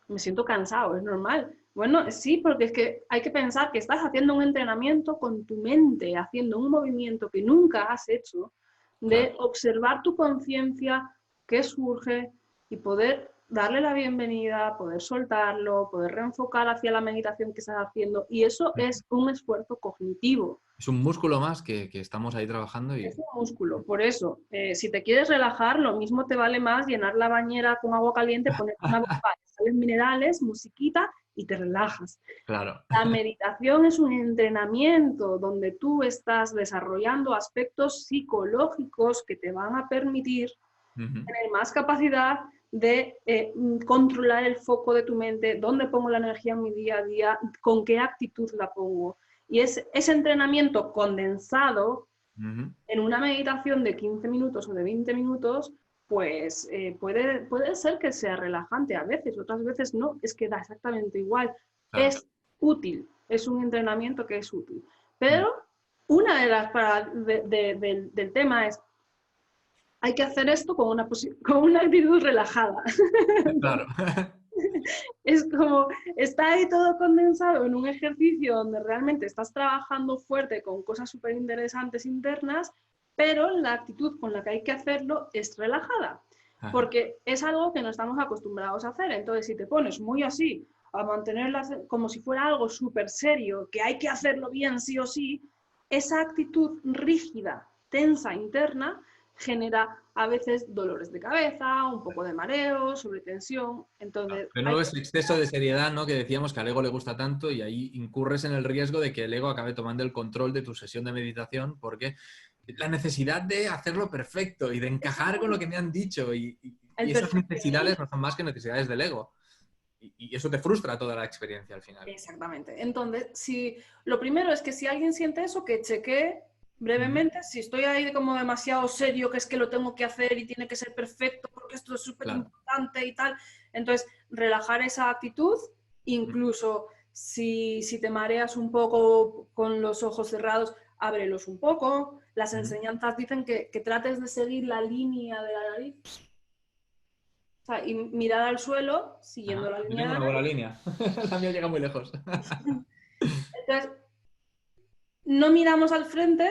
me siento cansado, es normal. Bueno, sí, porque es que hay que pensar que estás haciendo un entrenamiento con tu mente, haciendo un movimiento que nunca has hecho, de observar tu conciencia, qué surge y poder darle la bienvenida, poder soltarlo, poder reenfocar hacia la meditación que estás haciendo. Y eso es un esfuerzo cognitivo. Es un músculo más que estamos ahí trabajando. Es un músculo. Por eso, si te quieres relajar, lo mismo te vale más llenar la bañera con agua caliente, poner una bomba de sales minerales, musiquita y te relajas. Claro. La meditación es un entrenamiento donde tú estás desarrollando aspectos psicológicos que te van a permitir tener más capacidad de controlar el foco de tu mente, dónde pongo la energía en mi día a día, con qué actitud la pongo. Y ese entrenamiento condensado en una meditación de 15 minutos o de 20 minutos, pues puede ser que sea relajante a veces, otras veces no, es que da exactamente igual. Es útil, es un entrenamiento que es útil. Pero una de las del tema es, hay que hacer esto con una actitud relajada. Claro. Es como, está ahí todo condensado en un ejercicio donde realmente estás trabajando fuerte con cosas súper interesantes internas, pero la actitud con la que hay que hacerlo es relajada, porque es algo que no estamos acostumbrados a hacer. Entonces, si te pones muy así, a mantenerla como si fuera algo súper serio, que hay que hacerlo bien sí o sí, esa actitud rígida, tensa, interna, genera a veces dolores de cabeza, un poco de mareo, sobretensión. Entonces, Pero no es el exceso de seriedad, ¿no? Que decíamos que al ego le gusta tanto y ahí incurres en el riesgo de que el ego acabe tomando el control de tu sesión de meditación porque la necesidad de hacerlo perfecto y de encajar con lo que me han dicho y esas necesidades no son más que necesidades del ego. Y eso te frustra toda la experiencia al final. Exactamente. Entonces, lo primero es que si alguien siente eso, que chequee brevemente, si estoy ahí como demasiado serio, que es que lo tengo que hacer y tiene que ser perfecto porque esto es súper importante y tal. Entonces, relajar esa actitud, incluso si te mareas un poco con los ojos cerrados, ábrelos un poco. Las enseñanzas dicen que trates de seguir la línea de la nariz. O sea, y mirar al suelo siguiendo la línea de la nariz. Yo tengo una buena línea. La mía llega muy lejos. Entonces, no miramos al frente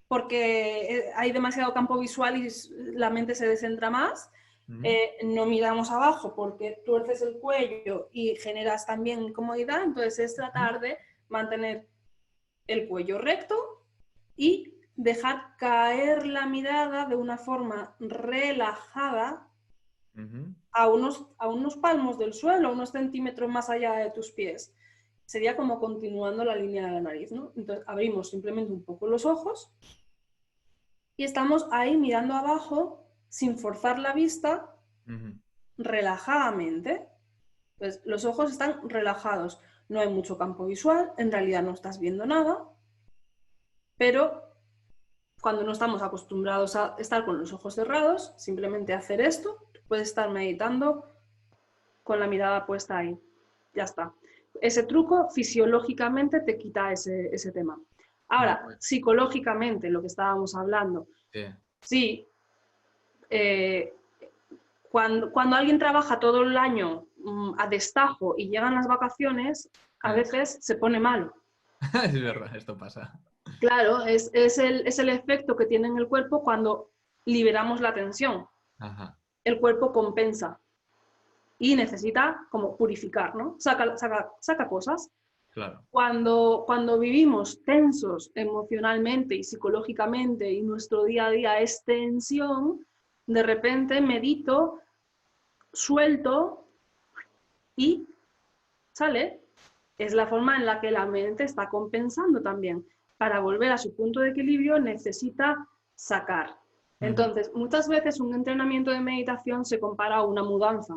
porque hay demasiado campo visual y la mente se descentra más. No miramos abajo porque tuerces el cuello y generas también incomodidad. Entonces es tratar de mantener el cuello recto y dejar caer la mirada de una forma relajada a unos palmos del suelo, unos centímetros más allá de tus pies. Sería como continuando la línea de la nariz, ¿no? Entonces abrimos simplemente un poco los ojos y estamos ahí mirando abajo sin forzar la vista, relajadamente. Pues los ojos están relajados, no hay mucho campo visual, en realidad no estás viendo nada, pero cuando no estamos acostumbrados a estar con los ojos cerrados, simplemente hacer esto, puedes estar meditando con la mirada puesta ahí. Ya está. Ese truco fisiológicamente te quita ese tema. Ahora, psicológicamente, lo que estábamos hablando, sí, cuando alguien trabaja todo el año a destajo y llegan las vacaciones, a veces se pone malo. Es verdad, esto pasa. Claro, es el efecto que tiene en el cuerpo cuando liberamos la tensión. El cuerpo compensa y necesita como purificar, ¿no? Saca cosas. Claro. Cuando vivimos tensos emocionalmente y psicológicamente y nuestro día a día es tensión, de repente medito, suelto y sale. Es la forma en la que la mente está compensando también. Para volver a su punto de equilibrio necesita sacar. Entonces, muchas veces un entrenamiento de meditación se compara a una mudanza.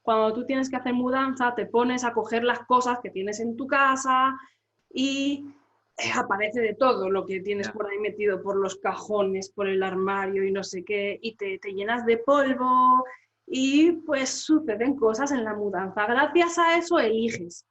Cuando tú tienes que hacer mudanza, te pones a coger las cosas que tienes en tu casa y aparece de todo lo que tienes por ahí metido, por los cajones, por el armario y no sé qué, y te llenas de polvo y pues suceden cosas en la mudanza. Gracias a eso eliges.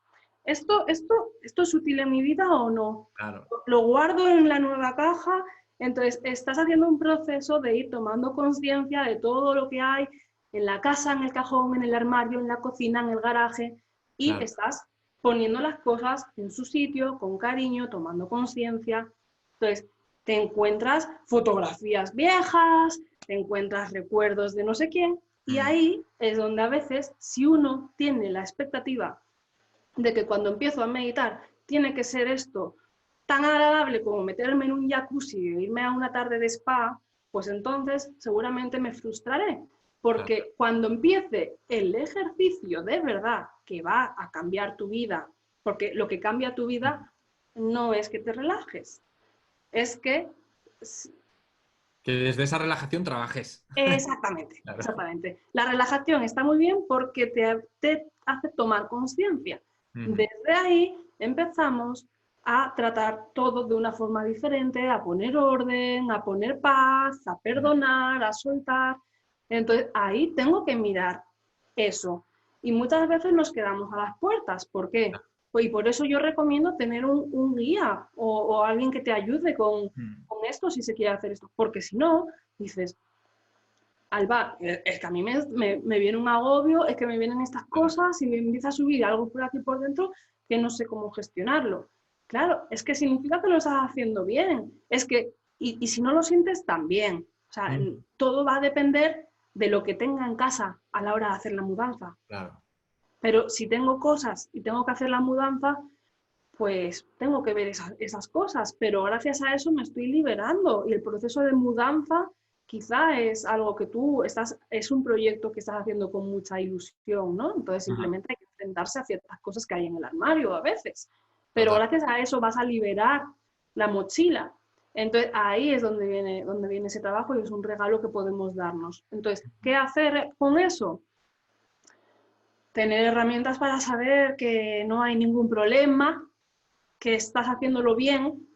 ¿Esto es útil en mi vida o no? Claro. Lo guardo en la nueva caja. Entonces, estás haciendo un proceso de ir tomando conciencia de todo lo que hay en la casa, en el cajón, en el armario, en la cocina, en el garaje, y estás poniendo las cosas en su sitio, con cariño, tomando conciencia. Entonces, te encuentras fotografías viejas, te encuentras recuerdos de no sé quién, y ahí es donde a veces, si uno tiene la expectativa de que cuando empiezo a meditar tiene que ser esto tan agradable como meterme en un jacuzzi e irme a una tarde de spa, pues entonces seguramente me frustraré. Porque cuando empiece el ejercicio de verdad que va a cambiar tu vida, porque lo que cambia tu vida no es que te relajes, es que... Que desde esa relajación trabajes. Exactamente, exactamente. La relajación está muy bien porque te hace tomar conciencia. Desde ahí empezamos a tratar todo de una forma diferente, a poner orden, a poner paz, a perdonar, a soltar. Entonces ahí tengo que mirar eso. Y muchas veces nos quedamos a las puertas. ¿Por qué? Y por eso yo recomiendo tener un guía o alguien que te ayude con esto si se quiere hacer esto. Porque si no, dices, Alba, es que a mí me viene un agobio, es que me vienen estas cosas y me empieza a subir algo por aquí por dentro que no sé cómo gestionarlo. Claro, es que significa que lo estás haciendo bien. Es que, y si no lo sientes, también. O sea, todo va a depender de lo que tenga en casa a la hora de hacer la mudanza. Claro. Pero si tengo cosas y tengo que hacer la mudanza, pues tengo que ver esas cosas, pero gracias a eso me estoy liberando y el proceso de mudanza quizá es algo que es un proyecto que estás haciendo con mucha ilusión, ¿no? Entonces Ajá, simplemente hay que enfrentarse a ciertas cosas que hay en el armario a veces, pero total. gracias a eso vas a liberar la mochila. Entonces ahí es donde viene ese trabajo y es un regalo que podemos darnos. Entonces, ¿qué hacer con eso? Tener herramientas para saber que no hay ningún problema, que estás haciéndolo bien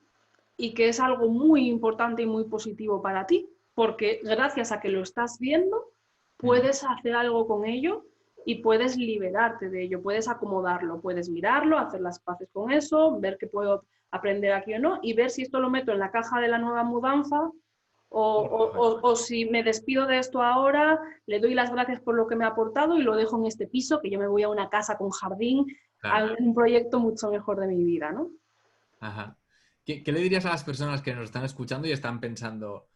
y que es algo muy importante y muy positivo para ti, porque gracias a que lo estás viendo, puedes hacer algo con ello y puedes liberarte de ello, puedes acomodarlo, puedes mirarlo, hacer las paces con eso, ver qué puedo aprender aquí o no y ver si esto lo meto en la caja de la nueva mudanza o si me despido de esto ahora, le doy las gracias por lo que me ha aportado y lo dejo en este piso, que yo me voy a una casa con jardín, a Claro. un proyecto mucho mejor de mi vida, ¿no? Ajá. ¿Qué le dirías a las personas que nos están escuchando y están pensando,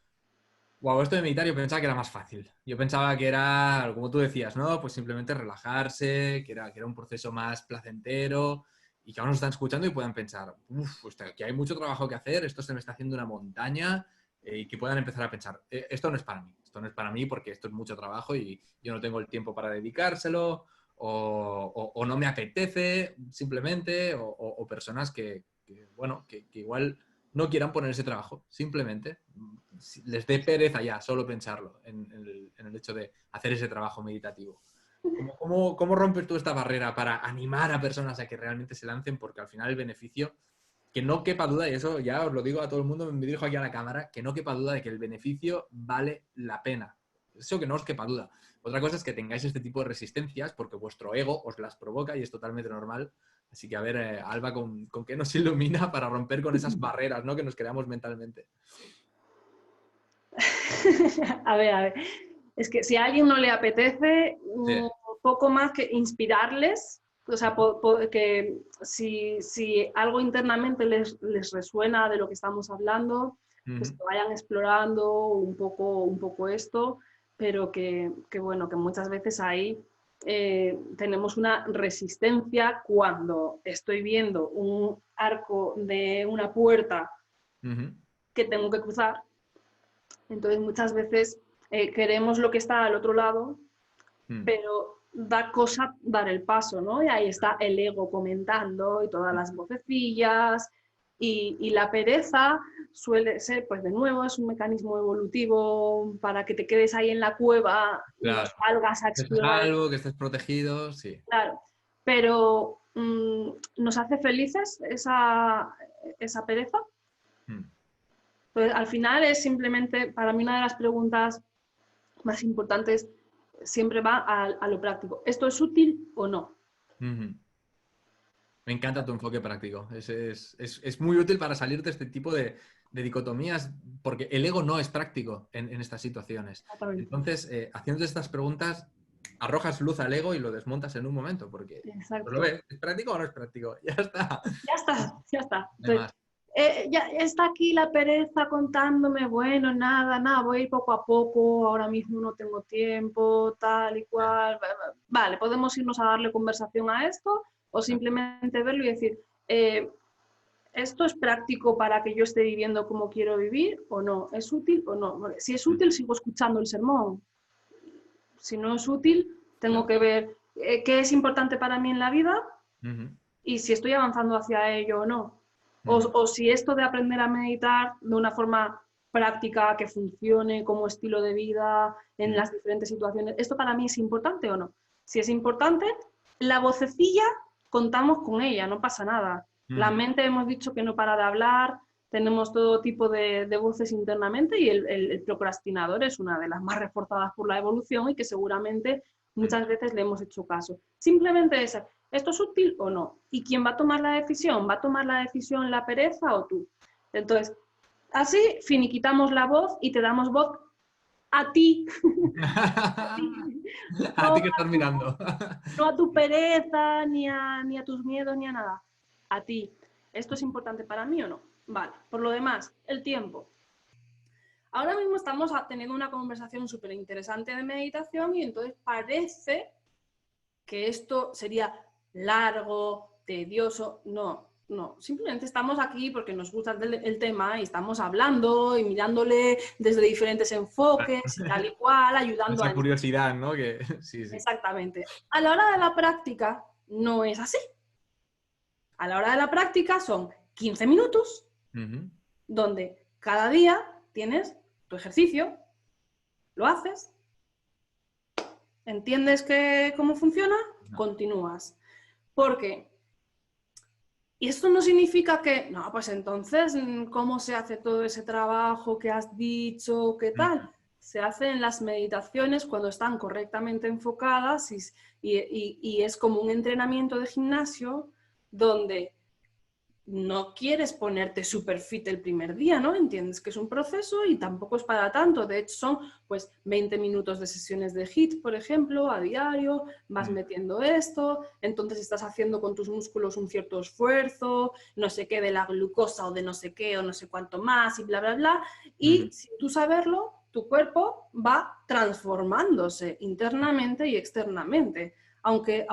wow, esto de meditar yo pensaba que era más fácil? Yo pensaba que era, como tú decías, ¿no? Pues simplemente relajarse, que era un proceso más placentero y que ahora nos están escuchando y puedan pensar, uff, pues que hay mucho trabajo que hacer, esto se me está haciendo una montaña y que puedan empezar a pensar, esto no es para mí, esto no es para mí porque esto es mucho trabajo y yo no tengo el tiempo para dedicárselo o no me apetece simplemente o personas bueno, que igual no quieran poner ese trabajo, simplemente les dé pereza ya solo pensarlo en el hecho de hacer ese trabajo meditativo. ¿Cómo rompes tú esta barrera para animar a personas a que realmente se lancen? Porque al final el beneficio, que no quepa duda, y eso ya os lo digo a todo el mundo, me dirijo aquí a la cámara, que no quepa duda de que el beneficio vale la pena. Eso que no os quepa duda. Otra cosa es que tengáis este tipo de resistencias porque vuestro ego os las provoca y es totalmente normal. Así que a ver, Alba, ¿con qué nos ilumina para romper con esas barreras, ¿no?, que nos creamos mentalmente? A ver, es que si a alguien no le apetece, Sí. poco más que inspirarles, o sea, que si algo internamente les resuena de lo que estamos hablando, pues Ujú. que vayan explorando un poco esto, pero que bueno, que muchas veces ahí tenemos una resistencia cuando estoy viendo un arco de una puerta Ujú. que tengo que cruzar. Entonces muchas veces queremos lo que está al otro lado, Mm. pero da cosa dar el paso, ¿no? Y ahí está el ego comentando y todas las vocecillas y la pereza suele ser, pues de nuevo, es un mecanismo evolutivo para que te quedes ahí en la cueva y no Claro. salgas a Que estés explorar. salvo, que estés protegido, sí. Claro, pero ¿nos hace felices esa pereza? Mm. Pues al final es simplemente, para mí una de las preguntas más importantes siempre va a lo práctico. ¿Esto es útil o no? Ujú. Me encanta tu enfoque práctico. Es muy útil para salir de este tipo de dicotomías, porque el ego no es práctico en estas situaciones. Exactamente. Entonces, haciendo estas preguntas, arrojas luz al ego y lo desmontas en un momento, porque pues lo Exacto. ves, ¿es práctico o no es práctico? Ya está. Ya está, ya está. Entonces, Además, ya está aquí la pereza contándome, bueno, nada, nada, voy a ir poco a poco, ahora mismo no tengo tiempo, tal y cual. Vale, podemos irnos a darle conversación a esto o simplemente verlo y decir, eh, ¿esto es práctico para que yo esté viviendo como quiero vivir o no? ¿Es útil o no? Porque si es útil, sigo escuchando el sermón. Si no es útil, tengo claro. que ver qué es importante para mí en la vida Ujú, y si estoy avanzando hacia ello o no. ujú, O si esto de aprender a meditar de una forma práctica, que funcione como estilo de vida en ujú, las diferentes situaciones, ¿esto para mí es importante o no? Si es importante, la vocecilla contamos con ella, no pasa nada. La ujú. mente hemos dicho que no para de hablar, tenemos todo tipo de voces internamente y el procrastinador es una de las más reforzadas por la evolución y que seguramente Sí. muchas veces le hemos hecho caso. Simplemente es, ¿esto es útil o no? ¿Y quién va a tomar la decisión? ¿Va a tomar la decisión la pereza o tú? Entonces, así finiquitamos la voz y te damos voz a ti, A no ti que a estás tu, mirando. no a tu pereza, ni a tus miedos, ni a nada. A ti. ¿Esto es importante para mí o no? Vale. Por lo demás, el tiempo. Ahora mismo estamos teniendo una conversación súper interesante de meditación y entonces parece que esto sería largo, tedioso. No, no. Simplemente estamos aquí porque nos gusta el tema y estamos hablando y mirándole desde diferentes enfoques y tal y cual, ayudando a... Esa curiosidad, ¿no? Que, sí. Exactamente. A la hora de la práctica no es así. A la hora de la práctica son 15 minutos donde cada día tienes tu ejercicio, lo haces, entiendes cómo funciona, continúas. Porque, y esto no significa que, no, pues entonces, ¿cómo se hace todo ese trabajo que has dicho? ¿Qué tal? Se hace en las meditaciones cuando están correctamente enfocadas y es como un entrenamiento de gimnasio donde no quieres ponerte super fit el primer día, ¿no? Entiendes que es un proceso y tampoco es para tanto. De hecho, son pues 20 minutos de sesiones de HIIT, por ejemplo, a diario, vas metiendo esto, entonces estás haciendo con tus músculos un cierto esfuerzo, no sé qué de la glucosa o de no sé qué o no sé cuánto más y bla, bla, bla. Y sin tú saberlo, tu cuerpo va transformándose internamente y externamente. Aunque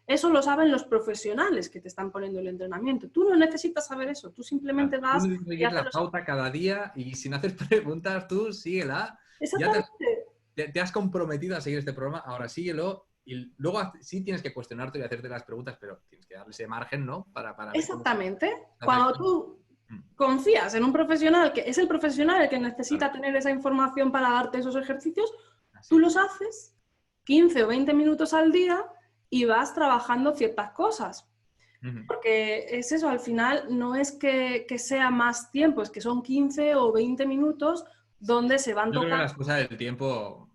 eso lo saben los profesionales que te están poniendo el entrenamiento. Tú no necesitas saber eso, tú simplemente vas tú tienes que y seguir haces la pauta cada día y sin hacer preguntas, tú síguela. Ya Exactamente. te has comprometido a seguir este programa, ahora síguelo y luego sí tienes que cuestionarte y hacerte las preguntas, pero tienes que darle ese margen, ¿no? Para ver cómo... Exactamente. Cuando tú confías en un profesional, que es el profesional el que necesita tener esa información para darte esos ejercicios, tú los haces 15 o 20 minutos al día y vas trabajando ciertas cosas. Porque es eso, al final no es que sea más tiempo, es que son 15 o 20 minutos donde se van Yo creo que tocando... las cosas del tiempo...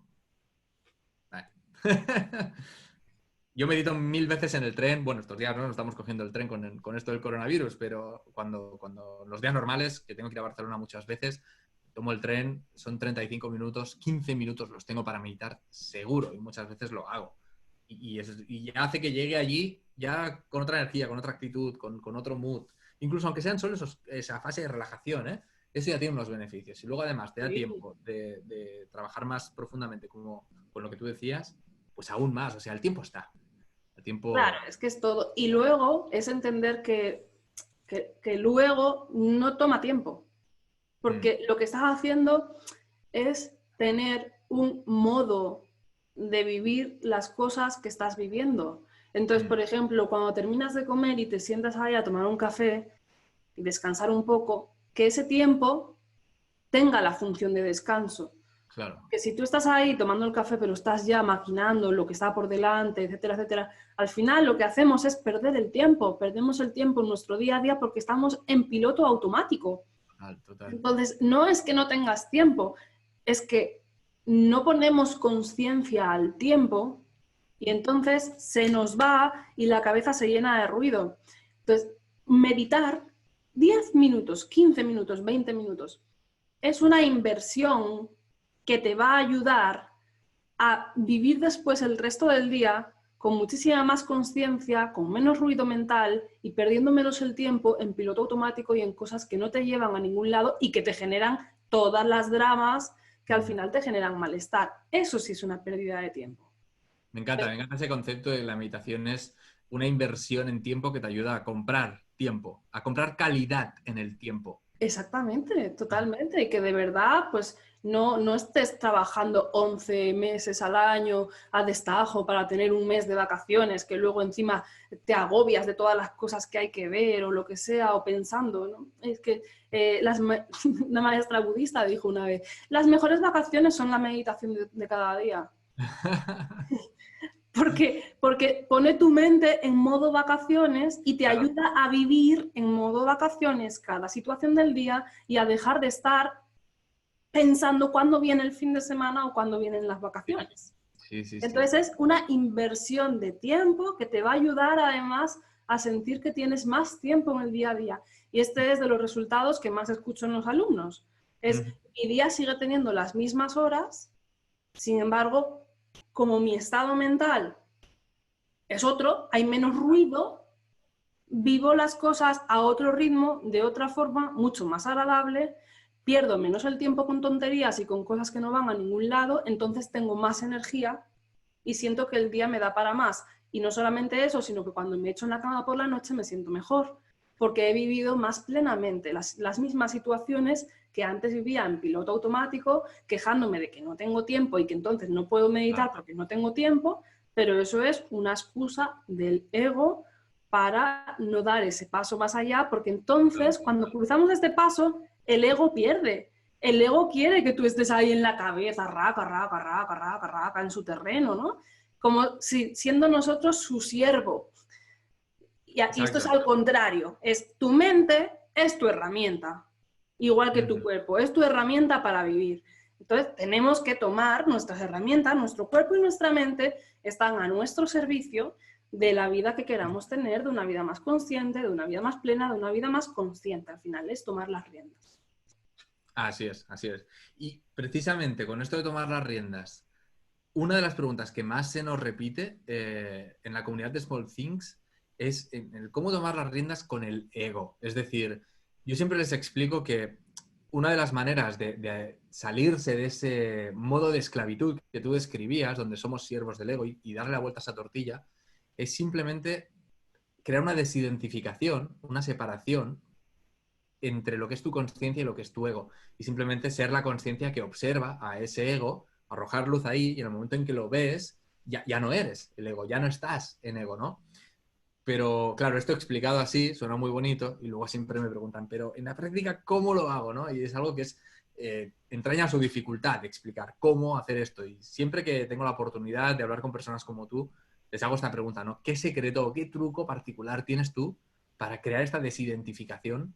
Yo medito 1000 veces en el tren. Bueno, estos días no nos estamos cogiendo el tren con esto del coronavirus, pero cuando los días normales, que tengo que ir a Barcelona muchas veces, tomo el tren, son 35 minutos, 15 minutos los tengo para meditar seguro y muchas veces lo hago. Y ya hace que llegue allí ya con otra energía, con otra actitud, con otro mood. Incluso aunque sean solo esa fase de relajación, ¿eh? Eso ya tiene unos beneficios. Y luego además te da tiempo de trabajar más profundamente con lo que tú decías, pues aún más. O sea, el tiempo está. El tiempo... Claro, es que es todo. Y luego es entender que luego no toma tiempo. Porque lo que estás haciendo es tener un modo de vivir las cosas que estás viviendo. Entonces, por ejemplo, cuando terminas de comer y te sientas ahí a tomar un café y descansar un poco, que ese tiempo tenga la función de descanso. Claro. Que si tú estás ahí tomando el café, pero estás ya maquinando lo que está por delante, etcétera, etcétera, al final lo que hacemos es perder el tiempo. Perdemos el tiempo en nuestro día a día porque estamos en piloto automático. Total. Entonces, no es que no tengas tiempo, es que no ponemos conciencia al tiempo y entonces se nos va y la cabeza se llena de ruido. Entonces, meditar 10 minutos, 15 minutos, 20 minutos es una inversión que te va a ayudar a vivir después el resto del día con muchísima más conciencia, con menos ruido mental y perdiendo menos el tiempo en piloto automático y en cosas que no te llevan a ningún lado y que te generan todas las dramas que al final te generan malestar. Eso sí es una pérdida de tiempo. Me encanta ese concepto de la meditación. Es una inversión en tiempo que te ayuda a comprar tiempo, a comprar calidad en el tiempo. Exactamente, totalmente. Y que de verdad, pues no estés trabajando 11 meses al año a destajo para tener un mes de vacaciones, que luego encima te agobias de todas las cosas que hay que ver o lo que sea, o pensando, ¿no? Es que una maestra budista dijo una vez, las mejores vacaciones son la meditación de cada día. Porque pone tu mente en modo vacaciones y te ayuda a vivir en modo vacaciones cada situación del día y a dejar de estar pensando cuándo viene el fin de semana o cuándo vienen las vacaciones. Sí. Entonces es una inversión de tiempo que te va a ayudar además a sentir que tienes más tiempo en el día a día. Y este es de los resultados que más escucho en los alumnos. Mi día sigue teniendo las mismas horas, sin embargo, como mi estado mental es otro, hay menos ruido, vivo las cosas a otro ritmo, de otra forma, mucho más agradable, pierdo menos el tiempo con tonterías y con cosas que no van a ningún lado, entonces tengo más energía y siento que el día me da para más. Y no solamente eso, sino que cuando me echo en la cama por la noche me siento mejor, porque he vivido más plenamente las mismas situaciones que antes vivía en piloto automático, quejándome de que no tengo tiempo y que entonces no puedo meditar porque no tengo tiempo, pero eso es una excusa del ego para no dar ese paso más allá, porque entonces cuando cruzamos este paso, el ego pierde. El ego quiere que tú estés ahí en la cabeza, raca, raca, raca, raca, raca, en su terreno, ¿no? Como si siendo nosotros su siervo. Y esto es al contrario, es tu mente es tu herramienta, igual que tu cuerpo, es tu herramienta para vivir. Entonces tenemos que tomar nuestras herramientas, nuestro cuerpo y nuestra mente están a nuestro servicio de la vida que queramos tener, de una vida más consciente, de una vida más plena, de una vida más consciente. Al final es tomar las riendas. Así es, así es. Y precisamente con esto de tomar las riendas, una de las preguntas que más se nos repite en la comunidad de Small Things es el cómo tomar las riendas con el ego. Es decir, yo siempre les explico que una de las maneras de salirse de ese modo de esclavitud que tú describías, donde somos siervos del ego y darle la vuelta a esa tortilla, es simplemente crear una desidentificación, una separación entre lo que es tu conciencia y lo que es tu ego. Y simplemente ser la conciencia que observa a ese ego, arrojar luz ahí, y en el momento en que lo ves, ya no eres el ego, ya no estás en ego, ¿no? Pero claro, esto explicado así suena muy bonito y luego siempre me preguntan, pero en la práctica, ¿cómo lo hago? ¿No? Y es algo que es entraña su dificultad de explicar cómo hacer esto. Y siempre que tengo la oportunidad de hablar con personas como tú, les hago esta pregunta, ¿no? ¿Qué secreto o qué truco particular tienes tú para crear esta desidentificación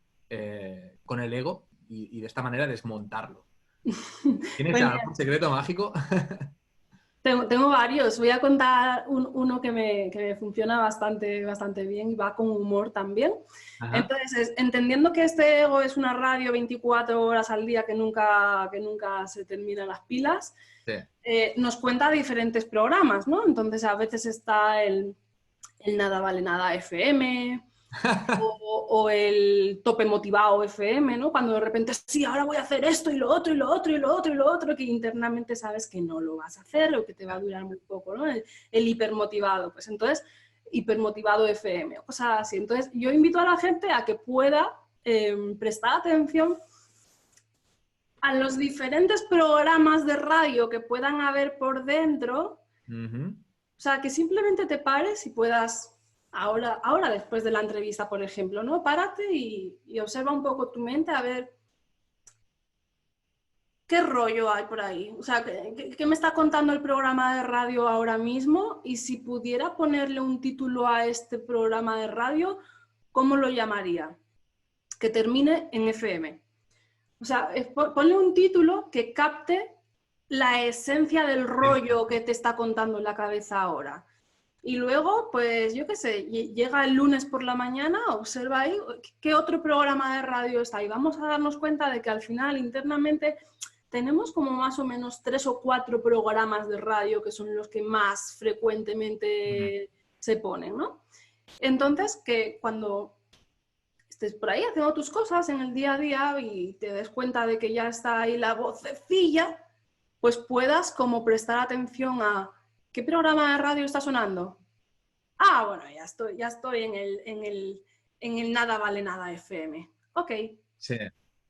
con el ego y de esta manera desmontarlo? ¿Tienes Pues algún secreto mágico? tengo varios. Voy a contar uno que me funciona bastante bien y va con humor también. Ajá. Entonces, entendiendo que este ego es una radio 24 horas al día que nunca se terminan las pilas, Sí. nos cuenta diferentes programas, ¿no? Entonces, a veces está el Nada Vale Nada FM, o el tope motivado FM, ¿no? Cuando de repente, sí, ahora voy a hacer esto y lo otro y lo otro y lo otro y lo otro, que internamente sabes que no lo vas a hacer o que te va a durar muy poco, ¿no? El hipermotivado, pues entonces, hipermotivado FM, o cosas así. Entonces, yo invito a la gente a que pueda prestar atención a los diferentes programas de radio que puedan haber por dentro. O sea, que simplemente te pares y puedas, ahora después de la entrevista, por ejemplo, ¿no? Párate y observa un poco tu mente a ver qué rollo hay por ahí. O sea, ¿qué me está contando el programa de radio ahora mismo? Y si pudiera ponerle un título a este programa de radio, ¿cómo lo llamaría? Que termine en FM. O sea, ponle un título que capte la esencia del rollo que te está contando en la cabeza ahora. Y luego, pues yo qué sé, llega el lunes por la mañana, observa ahí qué otro programa de radio está. Y vamos a darnos cuenta de que al final internamente tenemos como más o menos 3 o 4 programas de radio que son los que más frecuentemente se ponen, ¿no? Entonces, que cuando estés por ahí haciendo tus cosas en el día a día y te des cuenta de que ya está ahí la vocecilla, pues puedas como prestar atención a ¿qué programa de radio está sonando? Ah, bueno, ya estoy en el Nada Vale Nada FM. Ok. Sí.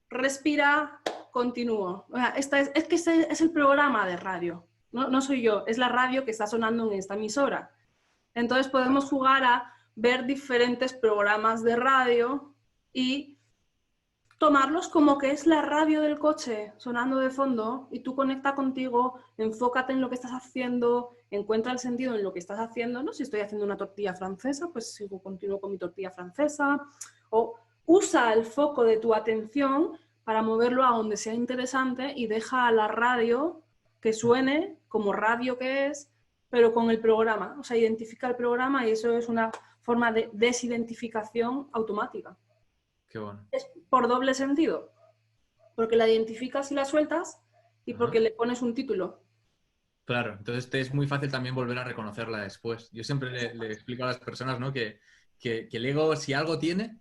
Respira, continúo. O sea, es que este es el programa de radio. No soy yo, es la radio que está sonando en esta emisora. Entonces podemos jugar a ver diferentes programas de radio y tomarlos como que es la radio del coche sonando de fondo y tú conecta contigo, enfócate en lo que estás haciendo, encuentra el sentido en lo que estás haciendo, ¿no? Si estoy haciendo una tortilla francesa, pues continúo con mi tortilla francesa, o usa el foco de tu atención para moverlo a donde sea interesante y deja a la radio que suene como radio que es, pero con el programa, o sea, identifica el programa y eso es una forma de desidentificación automática. Qué bueno. Es por doble sentido, porque la identificas y la sueltas y porque le pones un título. Claro, entonces te es muy fácil también volver a reconocerla después. Yo siempre le explico a las personas, ¿no? que el ego, si algo tiene,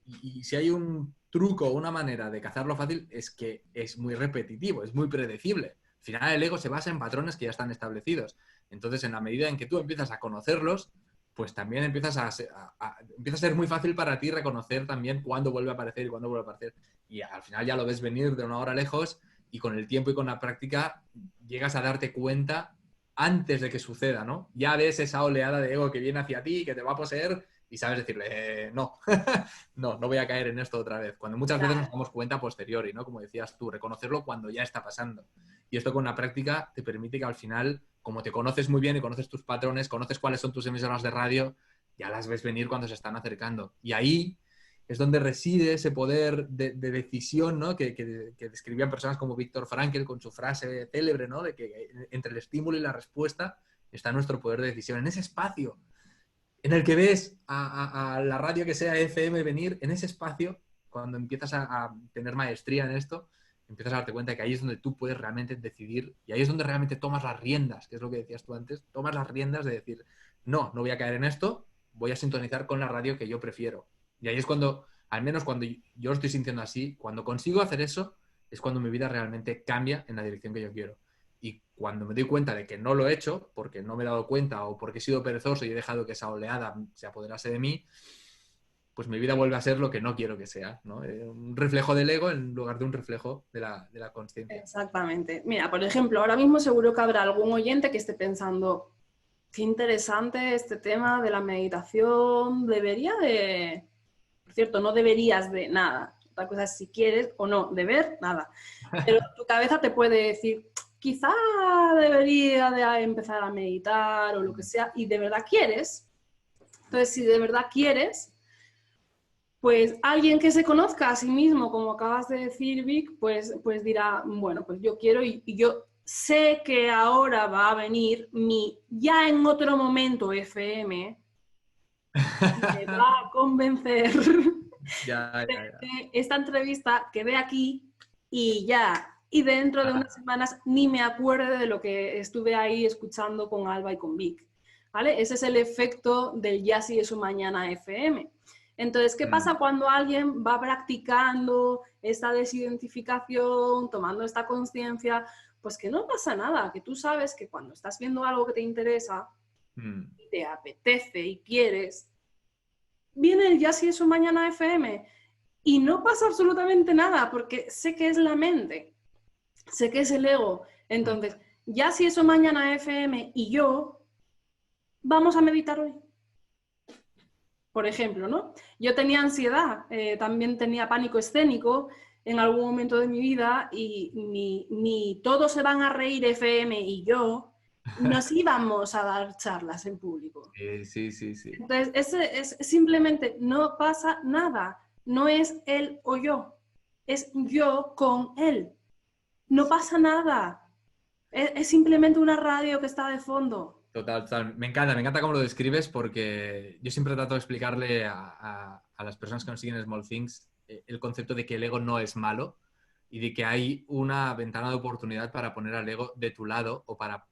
y si hay un truco o una manera de cazarlo fácil, es que es muy repetitivo, es muy predecible. Al final el ego se basa en patrones que ya están establecidos. Entonces, en la medida en que tú empiezas a conocerlos, pues también empieza a ser muy fácil para ti reconocer también cuándo vuelve a aparecer y cuándo vuelve a aparecer. Y al final ya lo ves venir de una hora lejos y con el tiempo y con la práctica llegas a darte cuenta antes de que suceda, ¿no? Ya ves esa oleada de ego que viene hacia ti, que te va a poseer y sabes decirle, no, no voy a caer en esto otra vez. Cuando muchas veces nos damos cuenta a posteriori, ¿no? Como decías tú, reconocerlo cuando ya está pasando. Y esto con la práctica te permite que al final, como te conoces muy bien y conoces tus patrones, conoces cuáles son tus emisoras de radio, ya las ves venir cuando se están acercando. Y ahí es donde reside ese poder de decisión, ¿no? que describían personas como Viktor Frankl con su frase célebre, ¿no? De que entre el estímulo y la respuesta está nuestro poder de decisión. En ese espacio en el que ves a la radio que sea FM venir, en ese espacio, cuando empiezas a tener maestría en esto, empiezas a darte cuenta de que ahí es donde tú puedes realmente decidir y ahí es donde realmente tomas las riendas, que es lo que decías tú antes, tomas las riendas de decir, no voy a caer en esto, voy a sintonizar con la radio que yo prefiero. Y ahí es cuando, al menos cuando yo lo estoy sintiendo así, cuando consigo hacer eso, es cuando mi vida realmente cambia en la dirección que yo quiero. Y cuando me doy cuenta de que no lo he hecho, porque no me he dado cuenta o porque he sido perezoso y he dejado que esa oleada se apoderase de mí, pues mi vida vuelve a ser lo que no quiero que sea, ¿no? Un reflejo del ego en lugar de un reflejo de la consciencia. Exactamente. Mira, por ejemplo, ahora mismo seguro que habrá algún oyente que esté pensando, qué interesante este tema de la meditación, debería de... Por cierto, no deberías de nada. Otra cosa es si quieres o no, deber, nada. Pero tu cabeza te puede decir, quizá debería de empezar a meditar o lo que sea, y de verdad quieres. Entonces, si de verdad quieres, pues alguien que se conozca a sí mismo, como acabas de decir, Vic, pues dirá, bueno, pues yo quiero y yo sé que ahora va a venir mi ya en otro momento FM y me va a convencer Ya. de esta entrevista que ve aquí y ya. Y dentro de unas semanas ni me acuerdo de lo que estuve ahí escuchando con Alba y con Vic. ¿Vale? Ese es el efecto del ya si eso mañana FM. Entonces, ¿qué pasa cuando alguien va practicando esta desidentificación, tomando esta conciencia? Pues que no pasa nada, que tú sabes que cuando estás viendo algo que te interesa, y te apetece y quieres, viene el ya si eso mañana FM y no pasa absolutamente nada porque sé que es la mente, sé que es el ego. Entonces, ya si eso mañana FM y yo, vamos a meditar hoy. Por ejemplo, ¿no? Yo tenía ansiedad, también tenía pánico escénico en algún momento de mi vida y ni todos se van a reír FM y yo nos íbamos a dar charlas en público. Sí. Entonces, es simplemente no pasa nada. No es él o yo, es yo con él. No pasa nada. Es simplemente una radio que está de fondo. Total. Me encanta cómo lo describes porque yo siempre trato de explicarle a las personas que nos siguen en Small Things el concepto de que el ego no es malo y de que hay una ventana de oportunidad para poner al ego de tu lado o para,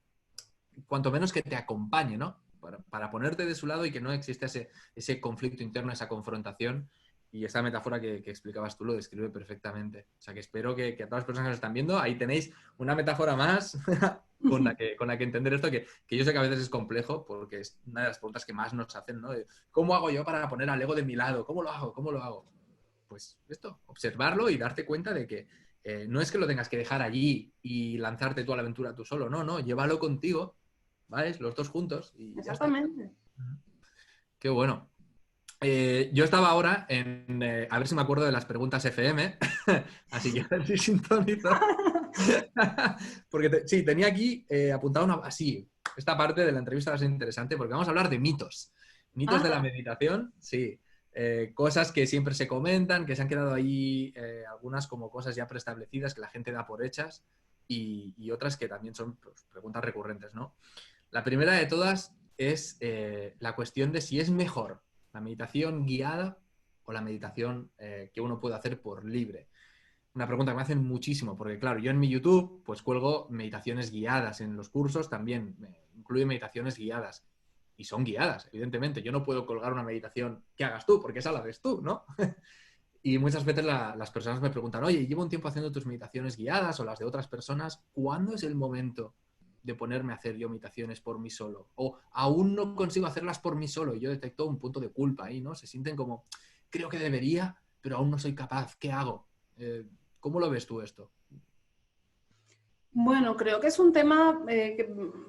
cuanto menos que te acompañe, ¿no? Para ponerte de su lado y que no exista ese conflicto interno, esa confrontación. Y esa metáfora que explicabas tú lo describe perfectamente. O sea que espero que a todas las personas que nos están viendo, ahí tenéis una metáfora más con la que entender esto, que yo sé que a veces es complejo, porque es una de las preguntas que más nos hacen, ¿no? ¿Cómo hago yo para poner al ego de mi lado? ¿Cómo lo hago? Pues esto, observarlo y darte cuenta de que no es que lo tengas que dejar allí y lanzarte tú a la aventura tú solo, no, llévalo contigo, ¿vale? Los dos juntos y Exactamente. ya está. Qué bueno. Yo estaba ahora en... a ver si me acuerdo de las preguntas FM, así que a ver si sintonizo. Porque sí, tenía aquí apuntado así. Esta parte de la entrevista va a ser interesante porque vamos a hablar de mitos. Mitos de la meditación, sí. Cosas que siempre se comentan, que se han quedado ahí algunas como cosas ya preestablecidas que la gente da por hechas y otras que también son pues, preguntas recurrentes, ¿no? La primera de todas es la cuestión de si es mejor la meditación guiada o la meditación que uno puede hacer por libre. Una pregunta que me hacen muchísimo, porque claro, yo en mi YouTube pues cuelgo meditaciones guiadas, en los cursos también incluyo meditaciones guiadas, y son guiadas, evidentemente. Yo no puedo colgar una meditación que hagas tú, porque esa la haces tú, ¿no? Y muchas veces las personas me preguntan, oye, llevo un tiempo haciendo tus meditaciones guiadas o las de otras personas, ¿cuándo es el momento de ponerme a hacer yo meditaciones por mí solo? O aún no consigo hacerlas por mí solo y yo detecto un punto de culpa ahí, ¿no? Se sienten como, creo que debería, pero aún no soy capaz. ¿Qué hago? ¿Cómo lo ves tú esto? Bueno, creo que es un tema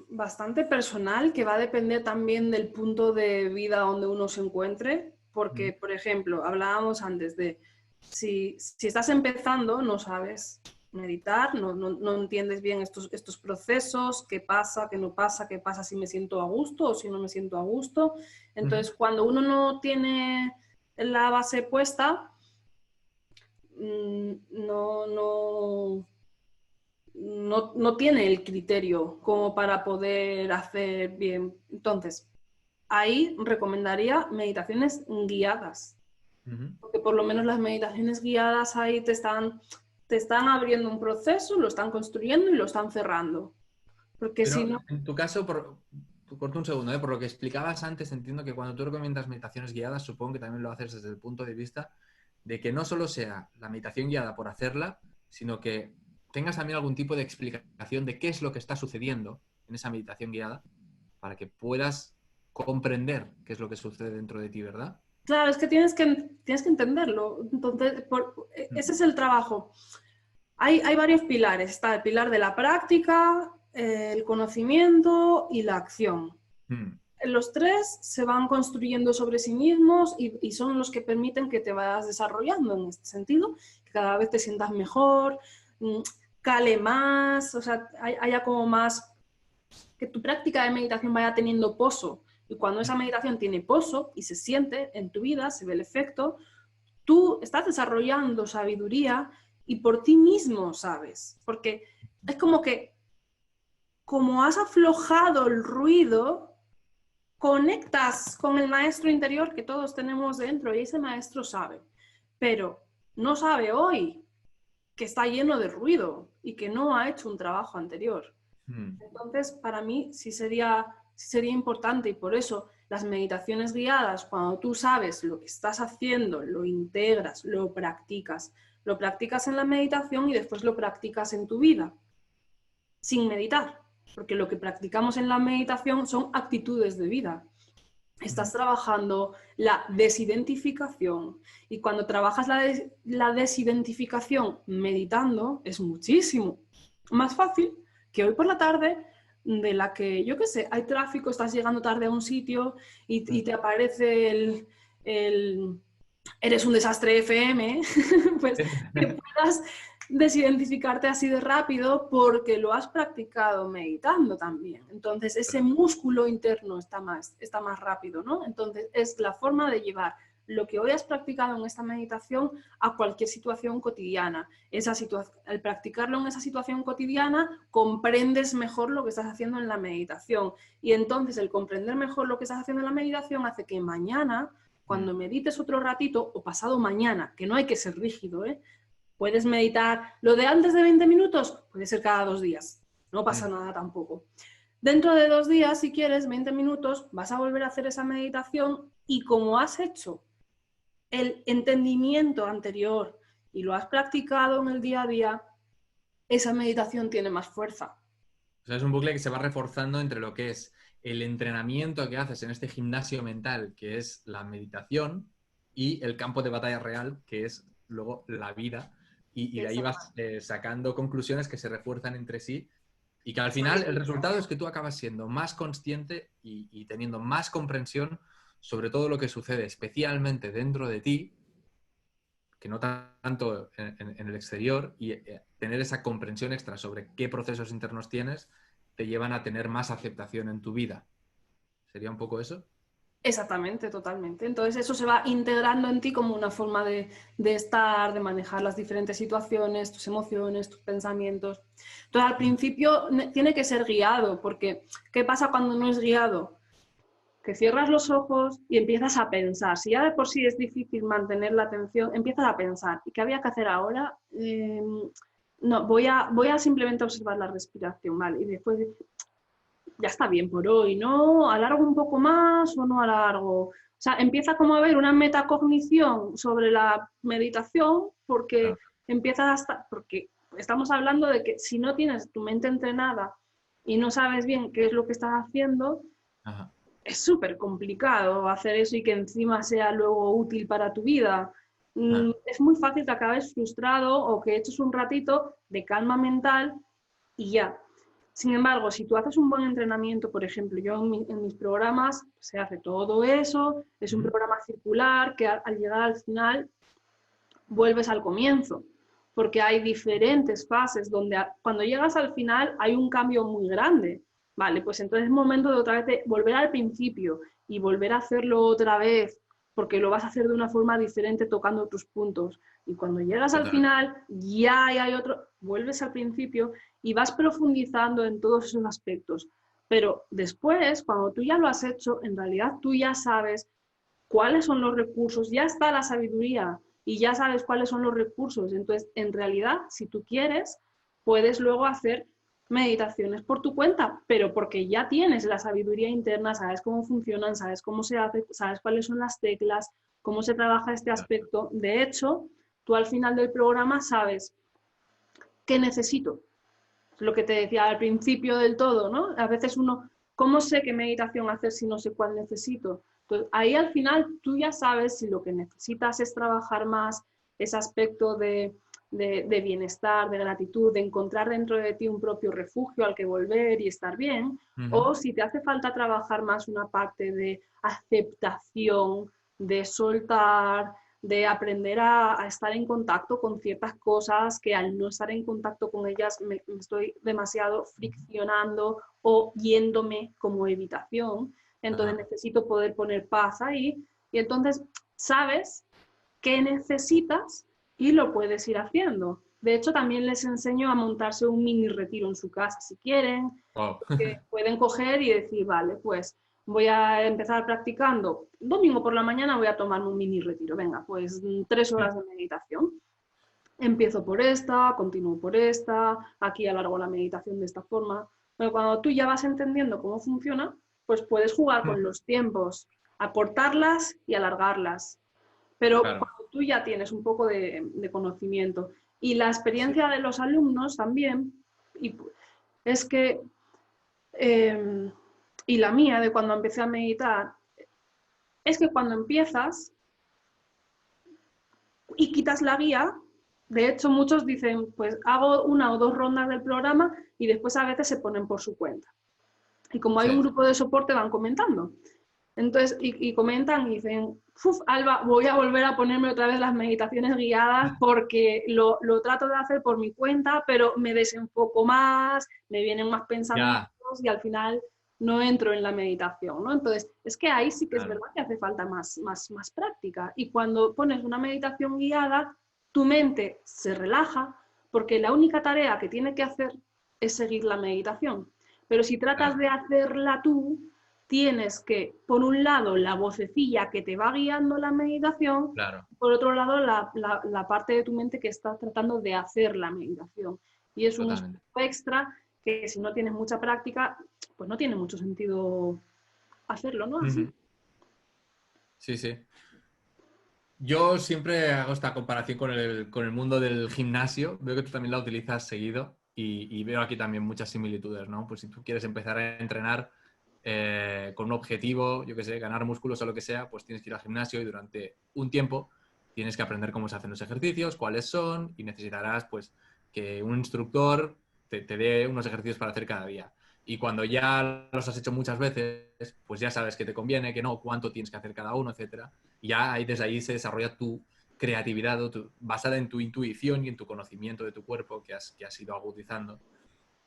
bastante personal que va a depender también del punto de vida donde uno se encuentre, porque, por ejemplo, hablábamos antes de si estás empezando, no sabes meditar, no entiendes bien estos procesos, qué pasa, qué no pasa, qué pasa si me siento a gusto o si no me siento a gusto. Entonces, cuando uno no tiene la base puesta, no tiene el criterio como para poder hacer bien. Entonces, ahí recomendaría meditaciones guiadas, porque por lo menos las meditaciones guiadas ahí te están abriendo un proceso, lo están construyendo y lo están cerrando. Porque Pero si no... en tu caso, corto un segundo, por lo que explicabas antes, entiendo que cuando tú recomiendas meditaciones guiadas, supongo que también lo haces desde el punto de vista de que no solo sea la meditación guiada por hacerla, sino que tengas también algún tipo de explicación de qué es lo que está sucediendo en esa meditación guiada para que puedas comprender qué es lo que sucede dentro de ti, ¿verdad? Claro, es que tienes que entenderlo. Entonces, ese es el trabajo. Hay varios pilares. Está el pilar de la práctica, el conocimiento y la acción. Los tres se van construyendo sobre sí mismos y son los que permiten que te vayas desarrollando en este sentido, que cada vez te sientas mejor, cale más, o sea, haya como más, que tu práctica de meditación vaya teniendo pozo. Y cuando esa meditación tiene pozo y se siente en tu vida, se ve el efecto, tú estás desarrollando sabiduría y por ti mismo sabes. Porque es como que, como has aflojado el ruido, conectas con el maestro interior que todos tenemos dentro y ese maestro sabe, pero no sabe hoy que está lleno de ruido y que no ha hecho un trabajo anterior. Entonces, para mí sí sería importante y por eso las meditaciones guiadas, cuando tú sabes lo que estás haciendo, lo integras, lo practicas en la meditación y después lo practicas en tu vida, sin meditar, porque lo que practicamos en la meditación son actitudes de vida. Estás trabajando la desidentificación y cuando trabajas la desidentificación meditando es muchísimo más fácil que hoy por la tarde, de la que, yo qué sé, hay tráfico, estás llegando tarde a un sitio y te aparece eres un desastre FM, pues que puedas desidentificarte así de rápido porque lo has practicado meditando también. Entonces, ese músculo interno está más rápido, ¿no? Entonces, es la forma de llevar lo que hoy has practicado en esta meditación a cualquier situación cotidiana. Al practicarlo en esa situación cotidiana, comprendes mejor lo que estás haciendo en la meditación. Y entonces, el comprender mejor lo que estás haciendo en la meditación hace que mañana, cuando medites otro ratito, o pasado mañana, que no hay que ser rígido, puedes meditar lo de antes de 20 minutos, puede ser cada 2 días, no pasa nada tampoco. Dentro de 2 días, si quieres, 20 minutos, vas a volver a hacer esa meditación y como has hecho el entendimiento anterior y lo has practicado en el día a día, esa meditación tiene más fuerza. O sea, es un bucle que se va reforzando entre lo que es el entrenamiento que haces en este gimnasio mental, que es la meditación, y el campo de batalla real, que es luego la vida. Y de ahí vas sacando conclusiones que se refuerzan entre sí y que al final el resultado es que tú acabas siendo más consciente y teniendo más comprensión sobre todo lo que sucede especialmente dentro de ti, que no tanto en el exterior, y tener esa comprensión extra sobre qué procesos internos tienes te llevan a tener más aceptación en tu vida. ¿Sería un poco eso? Exactamente, totalmente. Entonces eso se va integrando en ti como una forma de estar, de manejar las diferentes situaciones, tus emociones, tus pensamientos. Entonces al principio tiene que ser guiado, porque ¿qué pasa cuando no es guiado? Que cierras los ojos y empiezas a pensar. Si ya de por sí es difícil mantener la atención, empiezas a pensar. ¿Y qué había que hacer ahora? No, voy a simplemente observar la respiración, ¿vale? Y después ya está bien por hoy, ¿no? ¿Alargo un poco más o no alargo? O sea, empieza como a haber una metacognición sobre la meditación porque porque estamos hablando de que si no tienes tu mente entrenada y no sabes bien qué es lo que estás haciendo, Ajá. es súper complicado hacer eso y que encima sea luego útil para tu vida. Ah, Es muy fácil que acabes frustrado o que eches un ratito de calma mental y ya. Sin embargo, si tú haces un buen entrenamiento, por ejemplo, yo en mis programas se hace todo eso, es un ujú. programa circular que al llegar al final vuelves al comienzo, porque hay diferentes fases donde cuando llegas al final hay un cambio muy grande. Vale, pues entonces es momento de otra vez de volver al principio y volver a hacerlo otra vez, porque lo vas a hacer de una forma diferente tocando otros puntos. Y cuando llegas al Total. final, ya hay otro, vuelves al principio y vas profundizando en todos esos aspectos. Pero después, cuando tú ya lo has hecho, en realidad tú ya sabes cuáles son los recursos, ya está la sabiduría y ya sabes cuáles son los recursos. Entonces, en realidad, si tú quieres, puedes luego hacer meditaciones por tu cuenta, pero porque ya tienes la sabiduría interna, sabes cómo funcionan, sabes cómo se hace, sabes cuáles son las teclas, cómo se trabaja este aspecto. De hecho, tú al final del programa sabes qué necesito, lo que te decía al principio del todo, ¿no? A veces uno, ¿cómo sé qué meditación hacer si no sé cuál necesito? Entonces, ahí al final tú ya sabes si lo que necesitas es trabajar más ese aspecto de bienestar, de gratitud, de encontrar dentro de ti un propio refugio al que volver y estar bien, Ujú. o si te hace falta trabajar más una parte de aceptación, de soltar, de aprender a estar en contacto con ciertas cosas que al no estar en contacto con ellas me estoy demasiado friccionando o yéndome como evitación. Entonces Ajá. necesito poder poner paz ahí y entonces sabes qué necesitas y lo puedes ir haciendo. De hecho, también les enseño a montarse un mini retiro en su casa si quieren, Wow. porque pueden coger y decir, vale, pues voy a empezar practicando. Domingo por la mañana voy a tomarme un mini retiro. Venga, pues 3 horas de meditación. Empiezo por esta, continúo por esta, aquí alargo la meditación de esta forma. Pero cuando tú ya vas entendiendo cómo funciona, pues puedes jugar con los tiempos, acortarlas y alargarlas. Pero Claro. cuando tú ya tienes un poco de conocimiento y la Sí. experiencia de los alumnos también, y es que eh, y la mía de cuando empecé a meditar, es que cuando empiezas y quitas la guía, de hecho muchos dicen, pues hago 1 o 2 rondas del programa y después a veces se ponen por su cuenta. Y como hay un Sí. grupo de soporte van comentando. Entonces, y comentan y dicen, Alba, voy a volver a ponerme otra vez las meditaciones guiadas porque lo trato de hacer por mi cuenta, pero me desenfoco más, me vienen más pensamientos Ya. y al final no entro en la meditación, ¿no? Entonces, es que ahí sí que es Claro. verdad que hace falta más práctica. Y cuando pones una meditación guiada, tu mente se relaja porque la única tarea que tiene que hacer es seguir la meditación. Pero si tratas Claro. de hacerla tú, tienes que, por un lado, la vocecilla que te va guiando la meditación, Claro. por otro lado, la parte de tu mente que está tratando de hacer la meditación. Y es un Totalmente. esfuerzo extra que si no tienes mucha práctica, pues no tiene mucho sentido hacerlo, ¿no? Así. Ujú. Sí, sí. Yo siempre hago esta comparación con el mundo del gimnasio. Veo que tú también la utilizas seguido y veo aquí también muchas similitudes, ¿no? Pues si tú quieres empezar a entrenar con un objetivo, yo qué sé, ganar músculos o lo que sea, pues tienes que ir al gimnasio y durante un tiempo tienes que aprender cómo se hacen los ejercicios, cuáles son y necesitarás pues que un instructor te dé unos ejercicios para hacer cada día. Y cuando ya los has hecho muchas veces, pues ya sabes que te conviene, que no, cuánto tienes que hacer cada uno, etcétera. Y ya ahí, desde ahí se desarrolla tu creatividad basada en tu intuición y en tu conocimiento de tu cuerpo que has ido agudizando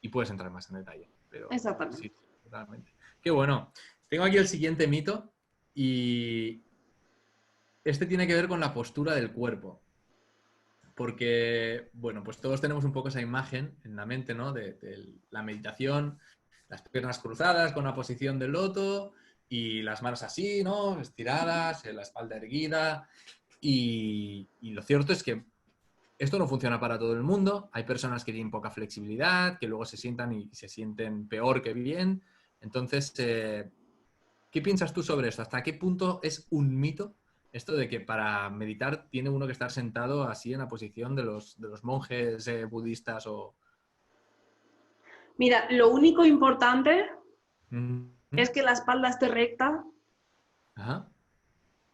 y puedes entrar más en detalle. Pero sí, Exactamente. totalmente. Qué bueno. Tengo aquí el siguiente mito y este tiene que ver con la postura del cuerpo. Porque, bueno, pues todos tenemos un poco esa imagen en la mente, ¿no? De la meditación, las piernas cruzadas con la posición del loto y las manos así, ¿no? Estiradas, la espalda erguida. Y lo cierto es que esto no funciona para todo el mundo. Hay personas que tienen poca flexibilidad, que luego se sientan y se sienten peor que bien. Entonces, ¿qué piensas tú sobre esto? ¿Hasta qué punto es un mito esto de que para meditar tiene uno que estar sentado así en la posición de los monjes budistas o... Mira, lo único importante Ujú. es que la espalda esté recta. Ajá.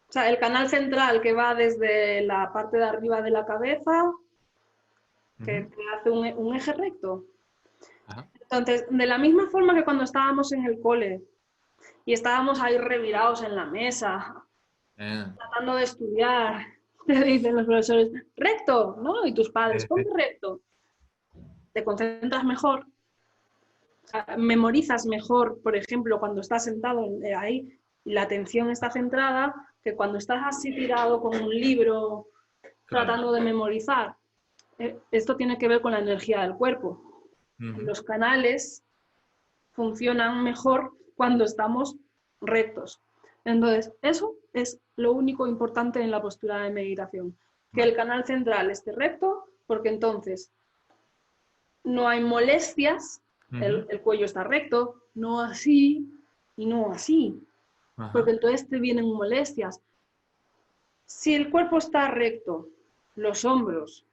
O sea, el canal central que va desde la parte de arriba de la cabeza, que Ujú. te hace un eje recto. Ajá. Entonces, de la misma forma que cuando estábamos en el cole y estábamos ahí revirados en la mesa, Eh, tratando de estudiar, te dicen los profesores, recto, ¿no? Y tus padres, sí. ponte recto. Te concentras mejor, memorizas mejor, por ejemplo, cuando estás sentado ahí y la atención está centrada, que cuando estás así tirado con un libro Claro. tratando de memorizar. Esto tiene que ver con la energía del cuerpo. Ujú. Los canales funcionan mejor cuando estamos rectos. Entonces, eso es lo único importante en la postura de meditación, que el Vale. canal central esté recto, porque entonces no hay molestias, Ujú. el cuello está recto, no así y no así, porque Ajá. entonces te vienen molestias. Si el cuerpo está recto, los hombros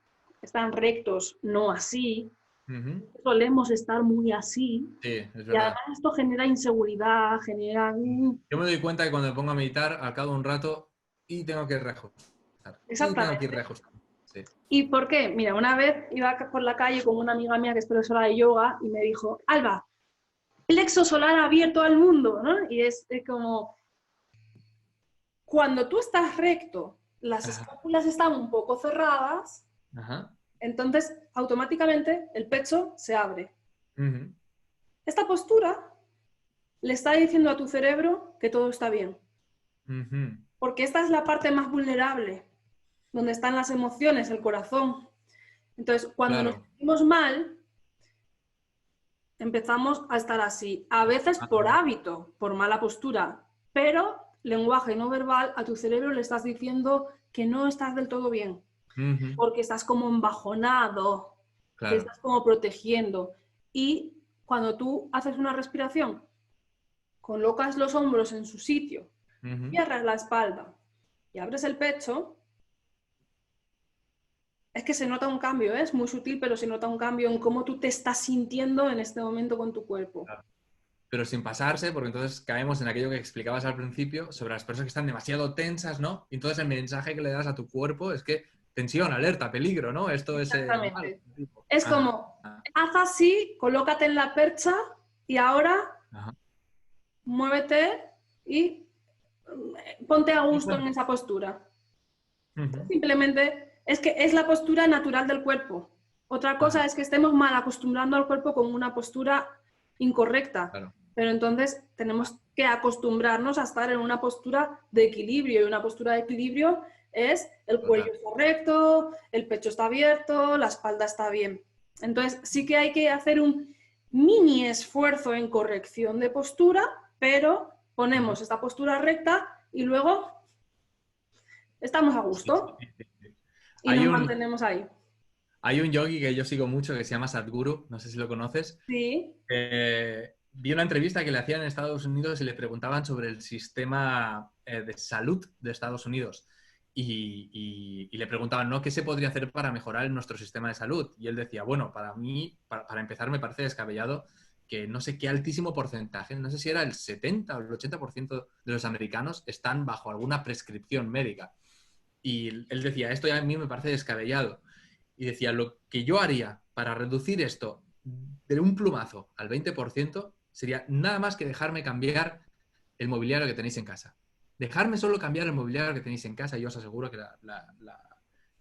están rectos, no así, Ujú. solemos estar muy así, Sí, es y además verdad. esto genera inseguridad, genera... Yo me doy cuenta que cuando me pongo a meditar, al cabo de un rato, y tengo que reajustar. Y tengo que ir Exactamente. reajustando. Sí. ¿Y por qué? Mira, una vez iba por la calle con una amiga mía que es profesora de yoga y me dijo, Alba, plexo solar abierto al mundo, ¿no? Y es como, cuando tú estás recto, las Ajá. escápulas están un poco cerradas, Ajá. entonces automáticamente el pecho se abre. Ujú. Esta postura le está diciendo a tu cerebro que todo está bien, Ujú. porque esta es la parte más vulnerable, donde están las emociones, el corazón. Entonces, cuando nos Claro. sentimos mal, empezamos a estar así, a veces por Ajá. hábito, por mala postura, pero lenguaje no verbal, a tu cerebro le estás diciendo que no estás del todo bien, Ujú. porque estás como embajonado, te Claro. estás como protegiendo. Y cuando tú haces una respiración, colocas los hombros en su sitio, Ujú. cierras la espalda y abres el pecho, es que se nota un cambio, ¿eh? Es muy sutil, pero se nota un cambio en cómo tú te estás sintiendo en este momento con tu cuerpo. Claro. Pero sin pasarse, porque entonces caemos en aquello que explicabas al principio sobre las personas que están demasiado tensas, ¿no? Y entonces el mensaje que le das a tu cuerpo es que tensión, alerta, peligro, ¿no? Esto es malo. Exactamente. Tipo. Es Ajá. como, haz así, colócate en la percha y ahora Ajá. muévete y ponte a Y gusto bueno. en esa postura. Ujú. Simplemente es que es la postura natural del cuerpo. Otra cosa Ajá. es que estemos mal acostumbrando al cuerpo con una postura incorrecta. Claro. Pero entonces tenemos que acostumbrarnos a estar en una postura de equilibrio. Y una postura de equilibrio es el Total. cuello está recto, el pecho está abierto, la espalda está bien. Entonces sí que hay que hacer un mini esfuerzo en corrección de postura, pero Ujú. ponemos esta postura recta y luego estamos a Sí, sí, gusto sí, sí, sí. y nos Hay un, mantenemos ahí. hay un yogi que yo sigo mucho que se llama Sadhguru, no sé si lo conoces. Sí, Vi una entrevista que le hacían en Estados Unidos y le preguntaban sobre el sistema de salud de Estados Unidos. Y le preguntaban, ¿no? ¿Qué se podría hacer para mejorar nuestro sistema de salud? Y él decía, bueno, para mí, para empezar, me parece descabellado que no sé qué altísimo porcentaje, no sé si era el 70 o el 80% de los americanos están bajo alguna prescripción médica. Y él decía, esto ya a mí me parece descabellado. Y decía, lo que yo haría para reducir esto de un plumazo al 20% sería nada más que dejarme cambiar el mobiliario que tenéis en casa. Dejarme solo cambiar el mobiliario que tenéis en casa y yo os aseguro que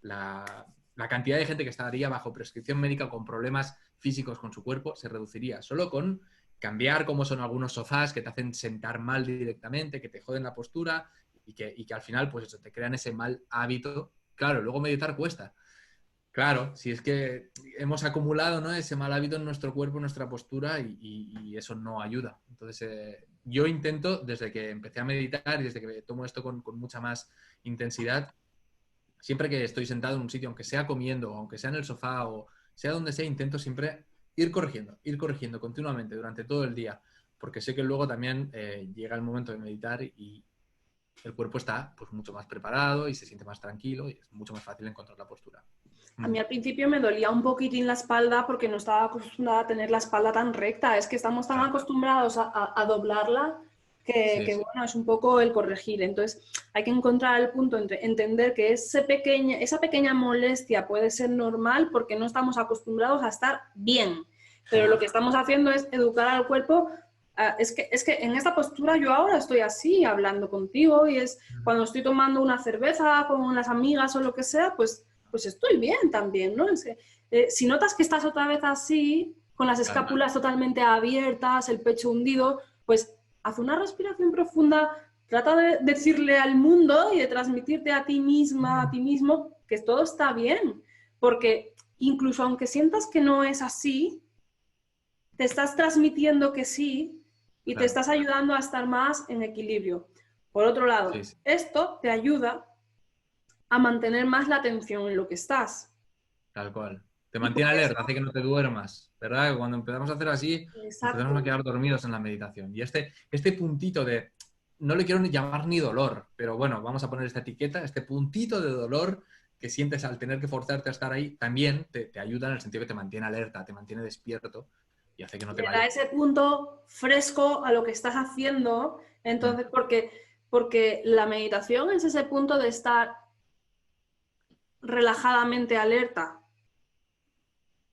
la cantidad de gente que estaría bajo prescripción médica con problemas físicos con su cuerpo se reduciría. Solo con cambiar cómo son algunos sofás que te hacen sentar mal directamente, que te joden la postura y que al final pues eso, te crean ese mal hábito. Claro, luego meditar cuesta. Claro, si es que hemos acumulado, ¿no? Ese mal hábito en nuestro cuerpo, en nuestra postura y eso no ayuda. Entonces, yo intento, desde que empecé a meditar y desde que tomo esto con mucha más intensidad, siempre que estoy sentado en un sitio, aunque sea comiendo, aunque sea en el sofá o sea donde sea, intento siempre ir corrigiendo continuamente durante todo el día, porque sé que luego también llega el momento de meditar y el cuerpo está pues, mucho más preparado y se siente más tranquilo y es mucho más fácil encontrar la postura. A mí al principio me dolía un poquitín la espalda porque no estaba acostumbrada a tener la espalda tan recta. Es que estamos tan acostumbrados a doblarla que bueno, es un poco el corregir. Entonces hay que encontrar el punto entre entender que esa pequeña molestia puede ser normal porque no estamos acostumbrados a estar bien. Pero lo que estamos haciendo es educar al cuerpo. Es que en esta postura yo ahora estoy así, hablando contigo, y es cuando estoy tomando una cerveza con unas amigas o lo que sea, pues estoy bien también, ¿no? Es que, si notas que estás otra vez así, con las escápulas totalmente abiertas, el pecho hundido, pues haz una respiración profunda, trata de decirle al mundo y de transmitirte a ti misma, a ti mismo, que todo está bien, porque incluso aunque sientas que no es así, te estás transmitiendo que sí y te estás ayudando a estar más en equilibrio. Por otro lado, esto te ayuda a mantener más la atención en lo que estás. Tal cual. Te mantiene alerta, hace que no te duermas, ¿verdad? Que cuando empezamos a hacer así, empezamos a quedar dormidos en la meditación. Y este puntito de, no le quiero ni llamar ni dolor, pero bueno, vamos a poner esta etiqueta, este puntito de dolor que sientes al tener que forzarte a estar ahí, también te ayuda en el sentido que te mantiene alerta, te mantiene despierto y hace que no te vaya. Le da ese punto fresco a lo que estás haciendo, entonces, porque la meditación es ese punto de estar relajadamente alerta.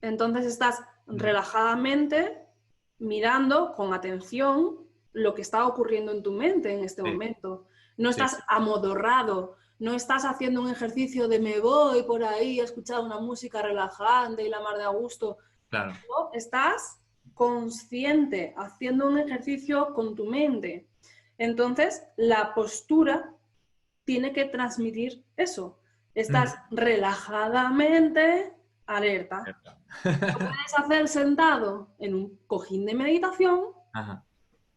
Entonces estás relajadamente mirando con atención lo que está ocurriendo en tu mente en este momento. No estás amodorrado, no estás haciendo un ejercicio de me voy por ahí a escuchar una música relajante y la mar de a gusto. Claro. No, estás consciente, haciendo un ejercicio con tu mente. Entonces, la postura tiene que transmitir eso. Estás relajadamente alerta. Lo puedes hacer sentado en un cojín de meditación,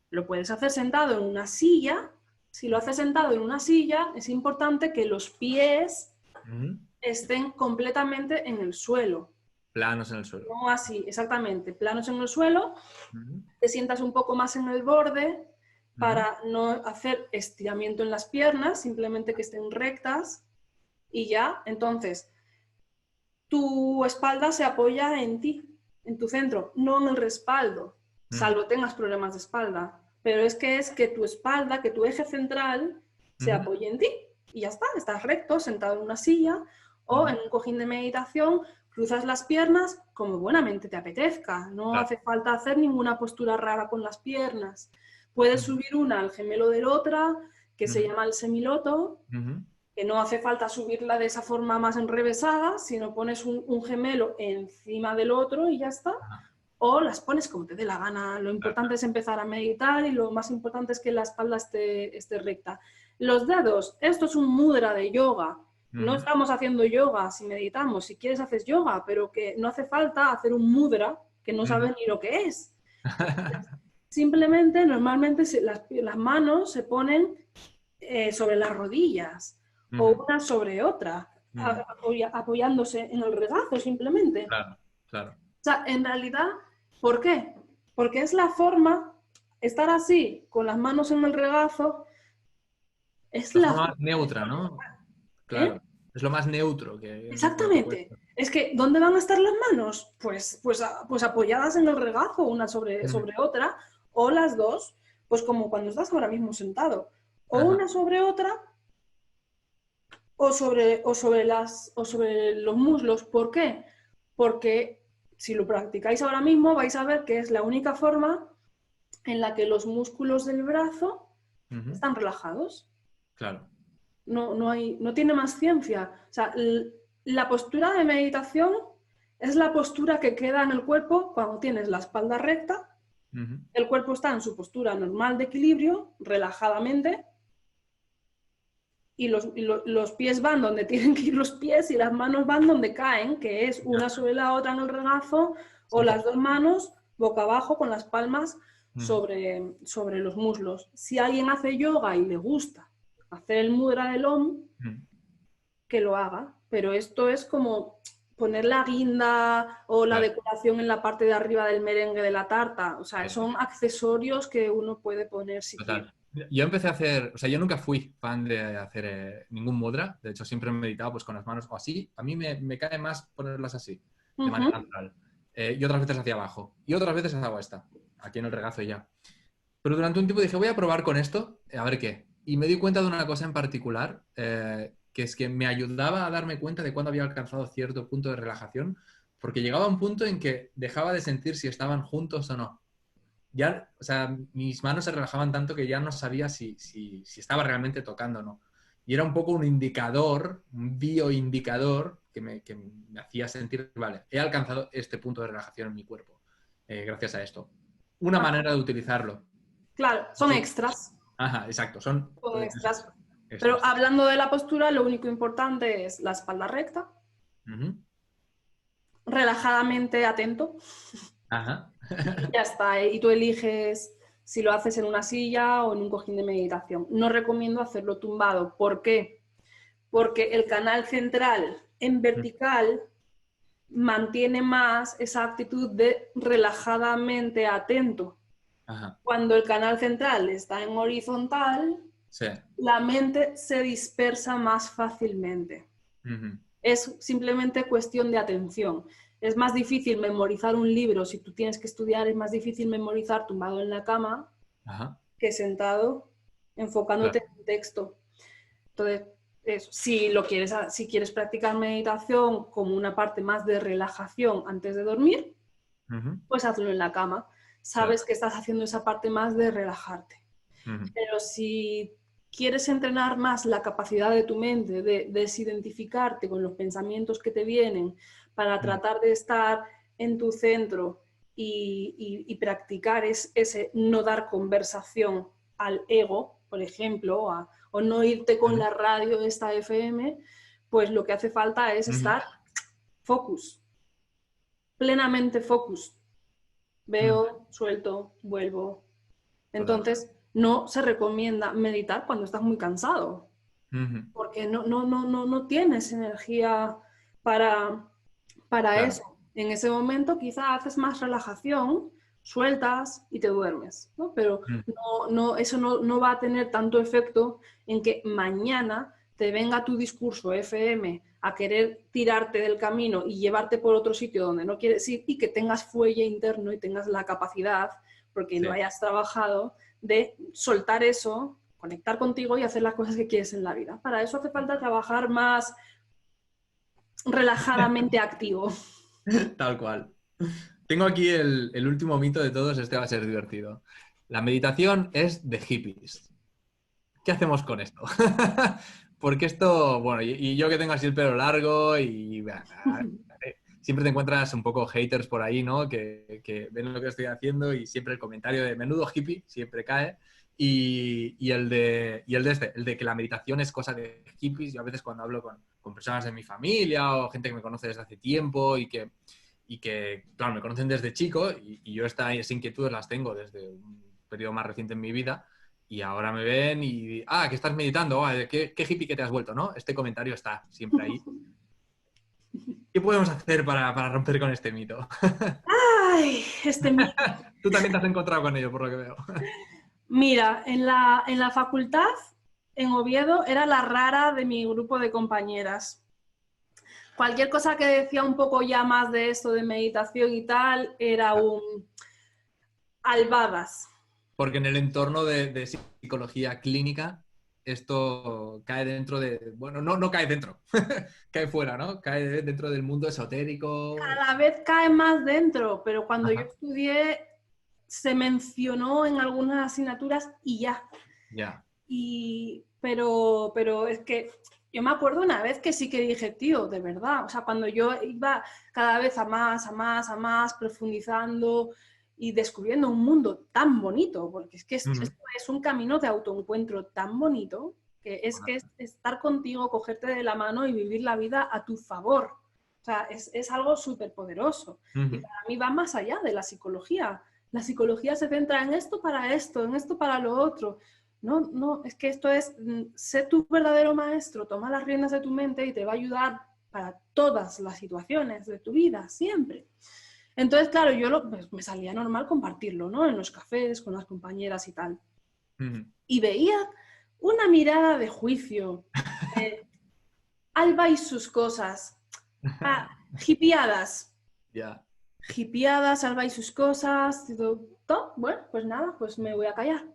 lo puedes hacer sentado en una silla. Si lo haces sentado en una silla, es importante que los pies estén completamente en el suelo. Planos en el suelo. No así, exactamente, planos en el suelo. Te sientas un poco más en el borde para no hacer estiramiento en las piernas, simplemente que estén rectas y ya. Entonces, tu espalda se apoya en ti, en tu centro, no en el respaldo, salvo tengas problemas de espalda. Pero es que tu espalda, que tu eje central se apoye en ti y ya está, estás recto, sentado en una silla o en un cojín de meditación, cruzas las piernas como buenamente te apetezca. No hace falta hacer ninguna postura rara con las piernas. Puedes subir una al gemelo de la otra, que se llama el semiloto, que no hace falta subirla de esa forma más enrevesada, sino pones un gemelo encima del otro y ya está. O las pones como te dé la gana. Lo importante es empezar a meditar y lo más importante es que la espalda esté recta. Los dedos, esto es un mudra de yoga. No estamos haciendo yoga si meditamos. Si quieres haces yoga, pero que no hace falta hacer un mudra que no sabes ni lo que es. Simplemente, normalmente las manos se ponen sobre las rodillas o una sobre otra, apoyándose en el regazo simplemente. Claro. O sea, en realidad, ¿por qué? Porque es la forma, estar así, con las manos en el regazo, es la forma más neutra, ¿no? Claro. Es lo más neutro que... Exactamente. Es que, ¿dónde van a estar las manos? Pues apoyadas en el regazo, una sobre otra, o las dos, pues como cuando estás ahora mismo sentado. O una sobre otra, o sobre los muslos. ¿Por qué? Porque si lo practicáis ahora mismo, vais a ver que es la única forma en la que los músculos del brazo están relajados. Claro. No tiene más ciencia. O sea, la postura de meditación es la postura que queda en el cuerpo cuando tienes la espalda recta, el cuerpo está en su postura normal de equilibrio, relajadamente, y los pies van donde tienen que ir los pies y las manos van donde caen, que es una sobre la otra en el regazo, o las dos manos boca abajo con las palmas sobre los muslos. Si alguien hace yoga y le gusta hacer el mudra del Om, que lo haga, pero esto es como poner la guinda o la decoración en la parte de arriba del merengue de la tarta, o sea, son accesorios que uno puede poner si quiere. Yo empecé a hacer, o sea, yo nunca fui fan de hacer ningún mudra. De hecho, siempre he meditado pues con las manos o así. A mí me cae más ponerlas así, de Ujú. manera natural. Y otras veces hacia abajo. Y otras veces hago esta, aquí en el regazo y ya. Pero durante un tiempo dije, voy a probar con esto, a ver qué. Y me di cuenta de una cosa en particular, que es que me ayudaba a darme cuenta de cuándo había alcanzado cierto punto de relajación, porque llegaba a un punto en que dejaba de sentir si estaban juntos o no. Ya, o sea, mis manos se relajaban tanto que ya no sabía si estaba realmente tocando o no. Y era un poco un indicador, un bioindicador que me hacía sentir, vale, he alcanzado este punto de relajación en mi cuerpo, gracias a esto. Una Ajá. manera de utilizarlo. Claro, son Sí. extras. Ajá, exacto, son Son eso extras. Pero es. hablando de la postura, lo único importante es la espalda recta, Ujú. relajadamente atento, Ajá. y ya está. Y tú eliges si lo haces en una silla o en un cojín de meditación. No recomiendo hacerlo tumbado. ¿Por qué? Porque el canal central en vertical mantiene más esa actitud de relajadamente atento. Ajá. Cuando el canal central está en horizontal, Sí. la mente se dispersa más fácilmente. Ujú. Es simplemente cuestión de atención. Es más difícil memorizar un libro, si tú tienes que estudiar, es más difícil memorizar tumbado en la cama Ajá. que sentado enfocándote Claro. en un texto. Entonces, eso, si quieres practicar meditación como una parte más de relajación antes de dormir, Ujú. pues hazlo en la cama. Claro. Sabes que estás haciendo esa parte más de relajarte. Ujú. Pero si quieres entrenar más la capacidad de tu mente de desidentificarte con los pensamientos que te vienen para Ujú. tratar de estar en tu centro y practicar ese no dar conversación al ego, por ejemplo, o no irte con Ujú. la radio de esta FM, pues lo que hace falta es Ujú. estar focus, plenamente focus. Ujú. Veo, suelto, vuelvo. Total. Entonces, no se recomienda meditar cuando estás muy cansado, Ujú. porque no tienes energía para, para Claro. eso. En ese momento quizá haces más relajación, sueltas y te duermes, ¿no? Pero Ujú. eso no va a tener tanto efecto en que mañana te venga tu discurso FM a querer tirarte del camino y llevarte por otro sitio donde no quieres ir y que tengas fuelle interno y tengas la capacidad, porque Sí. lo hayas trabajado, de soltar eso, conectar contigo y hacer las cosas que quieres en la vida. Para eso hace falta trabajar más relajadamente activo. Tal cual. Tengo aquí el último mito de todos, este va a ser divertido. La meditación es de hippies. ¿Qué hacemos con esto? Porque esto, bueno, y yo que tengo así el pelo largo y siempre te encuentras un poco haters por ahí, ¿no? Que ven lo que estoy haciendo y siempre el comentario de menudo hippie siempre cae. El de que la meditación es cosa de hippies. Yo a veces cuando hablo con personas de mi familia o gente que me conoce desde hace tiempo y que claro, me conocen desde chico y yo esas inquietudes las tengo desde un periodo más reciente en mi vida y ahora me ven y, que estás meditando, qué hippie que te has vuelto, ¿no? Este comentario está siempre ahí. ¿Qué podemos hacer para romper con este mito? Ay, este mito. Tú también te has encontrado con ello, por lo que veo. Mira, en la facultad, en Oviedo, era la rara de mi grupo de compañeras. Cualquier cosa que decía un poco ya más de esto de meditación y tal, era un albadas. Porque en el entorno de psicología clínica, esto cae dentro de. Bueno, no cae dentro, cae fuera, ¿no? Cae dentro del mundo esotérico. Cada vez cae más dentro, pero cuando yo Ajá, estudié se mencionó en algunas asignaturas y ya. ya. Pero es que yo me acuerdo una vez que sí que dije, tío, de verdad, o sea, cuando yo iba cada vez a más, profundizando y descubriendo un mundo tan bonito, porque es que esto Ujú. es un camino de autoencuentro tan bonito, que es estar contigo, cogerte de la mano y vivir la vida a tu favor. O sea, es algo súper poderoso. Y Ujú. para mí va más allá de la psicología. La psicología se centra en esto, en esto para lo otro. No, es que esto es, sé tu verdadero maestro, toma las riendas de tu mente y te va a ayudar para todas las situaciones de tu vida, siempre. Entonces, claro, pues, me salía normal compartirlo, ¿no? En los cafés, con las compañeras y tal. y veía una mirada de juicio. Alba y sus cosas. Hippieadas. Ya. Hippieadas, Alba y sus cosas. Bueno, pues nada, pues me voy a callar.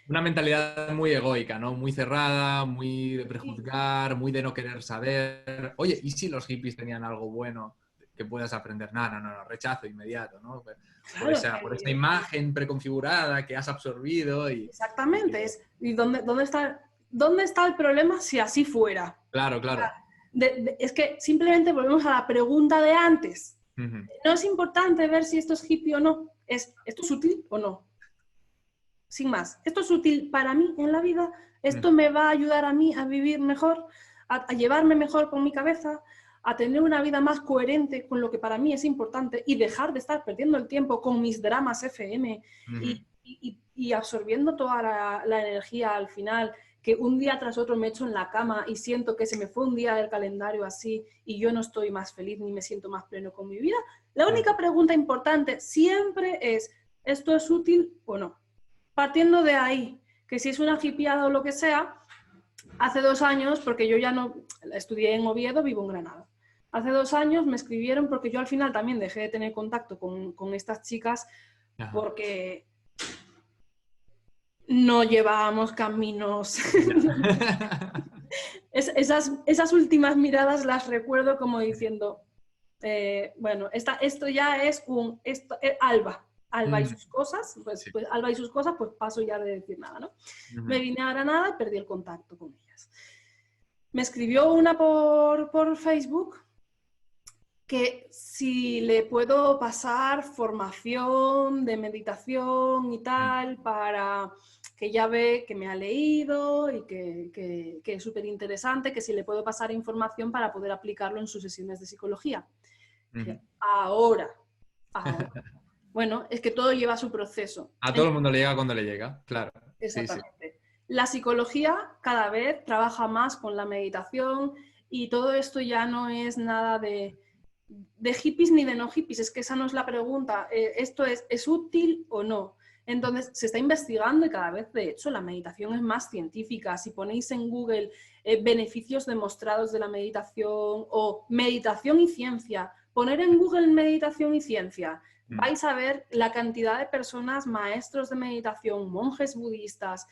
Una mentalidad muy egoica, ¿no? Muy cerrada, muy de prejuzgar, muy de no querer saber. Oye, ¿y si los hippies tenían algo bueno que puedas aprender? No, rechazo inmediato, ¿no? Por Claro, esa imagen preconfigurada que has absorbido y... exactamente. ¿Y dónde está el problema si así fuera? Claro. Es que simplemente volvemos a la pregunta de antes. Uh-huh. No es importante ver si esto es hippie o no. ¿Esto es útil o no? Sin más. ¿Esto es útil para mí en la vida? ¿Esto me va a ayudar a mí a vivir mejor? ¿A llevarme mejor con mi cabeza? ¿A tener una vida más coherente con lo que para mí es importante? Y dejar de estar perdiendo el tiempo con mis dramas FM y absorbiendo toda la energía al final, que un día tras otro me echo en la cama y siento que se me fue un día del calendario así y yo no estoy más feliz ni me siento más pleno con mi vida. La única pregunta importante siempre es, ¿esto es útil o no? Partiendo de ahí, que si es una hippieada o lo que sea, hace 2 años, porque yo ya no estudié en Oviedo, vivo en Granada. Hace 2 años me escribieron porque yo al final también dejé de tener contacto con estas chicas porque no llevábamos caminos. Esas últimas miradas las recuerdo como diciendo, bueno, esto ya es Alba y sus cosas, pues Alba y sus cosas, pues paso ya de decir nada, ¿no? Me vine a Granada y perdí el contacto con ellas. Me escribió una por Facebook que si le puedo pasar formación de meditación y tal, para que ya ve que me ha leído y que es súper interesante, que si le puedo pasar información para poder aplicarlo en sus sesiones de psicología. Dije, ahora. Bueno, es que todo lleva su proceso. A todo el mundo le llega cuando le llega, claro. Exactamente. Sí. La psicología cada vez trabaja más con la meditación y todo esto ya no es nada de hippies ni de no hippies, es que esa no es la pregunta. ¿Esto es útil o no? Entonces, se está investigando y cada vez, de hecho, la meditación es más científica. Si ponéis en Google beneficios demostrados de la meditación o meditación y ciencia, poner en Google meditación y ciencia, vais a ver la cantidad de personas, maestros de meditación, monjes budistas,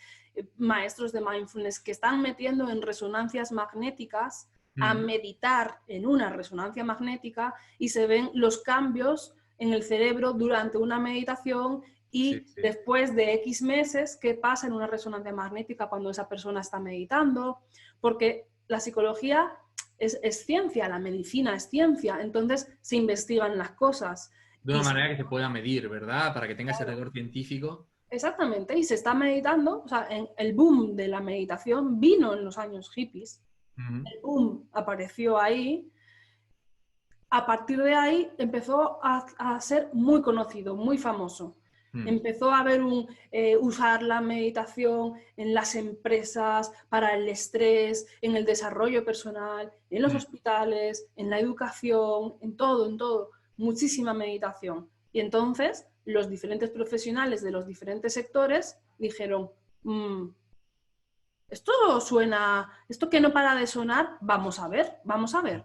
maestros de mindfulness, que están metiendo en resonancias magnéticas a meditar en una resonancia magnética y se ven los cambios en el cerebro durante una meditación y después de X meses, qué pasa en una resonancia magnética cuando esa persona está meditando, porque la psicología es ciencia, la medicina es ciencia, entonces se investigan las cosas. De una manera que se pueda medir, ¿verdad? Para que tenga ese rigor científico. Exactamente, y se está meditando, o sea, el boom de la meditación vino en los años hippies. El boom apareció ahí. A partir de ahí empezó a ser muy conocido, muy famoso. Empezó a haber usar la meditación en las empresas, para el estrés, en el desarrollo personal, en los hospitales, en la educación, en todo. Muchísima meditación. Y entonces los diferentes profesionales de los diferentes sectores dijeron, esto suena, esto que no para de sonar, vamos a ver,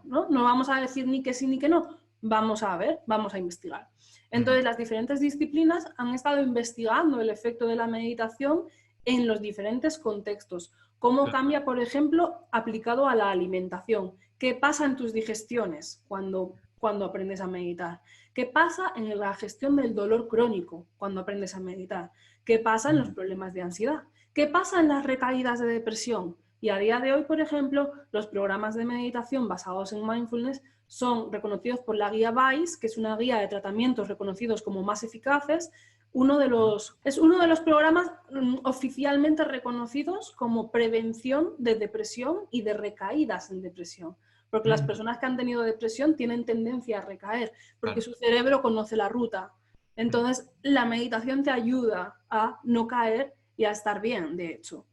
¿no? No vamos a decir ni que sí ni que no, vamos a ver, vamos a investigar. Entonces, las diferentes disciplinas han estado investigando el efecto de la meditación en los diferentes contextos. ¿Cómo cambia, por ejemplo, aplicado a la alimentación? ¿Qué pasa en tus digestiones cuando aprendes a meditar? ¿Qué pasa en la gestión del dolor crónico cuando aprendes a meditar? ¿Qué pasa en los problemas de ansiedad? ¿Qué pasa en las recaídas de depresión? Y a día de hoy, por ejemplo, los programas de meditación basados en mindfulness son reconocidos por la guía VICE, que es una guía de tratamientos reconocidos como más eficaces. Es uno de los programas oficialmente reconocidos como prevención de depresión y de recaídas en depresión. Porque las personas que han tenido depresión tienen tendencia a recaer, porque su cerebro conoce la ruta. Entonces, la meditación te ayuda a no caer y a estar bien, de hecho.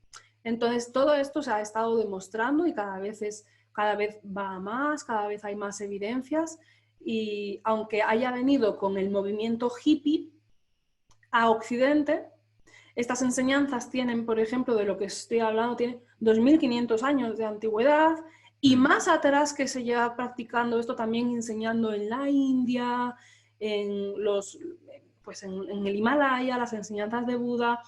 Entonces, todo esto se ha estado demostrando y cada vez va a más, cada vez hay más evidencias, y aunque haya venido con el movimiento hippie a Occidente, Estas enseñanzas tienen, por ejemplo, de lo que estoy hablando, tienen 2.500 años de antigüedad y más atrás que se lleva practicando esto también enseñando en la India, pues en el Himalaya, las enseñanzas de Buda,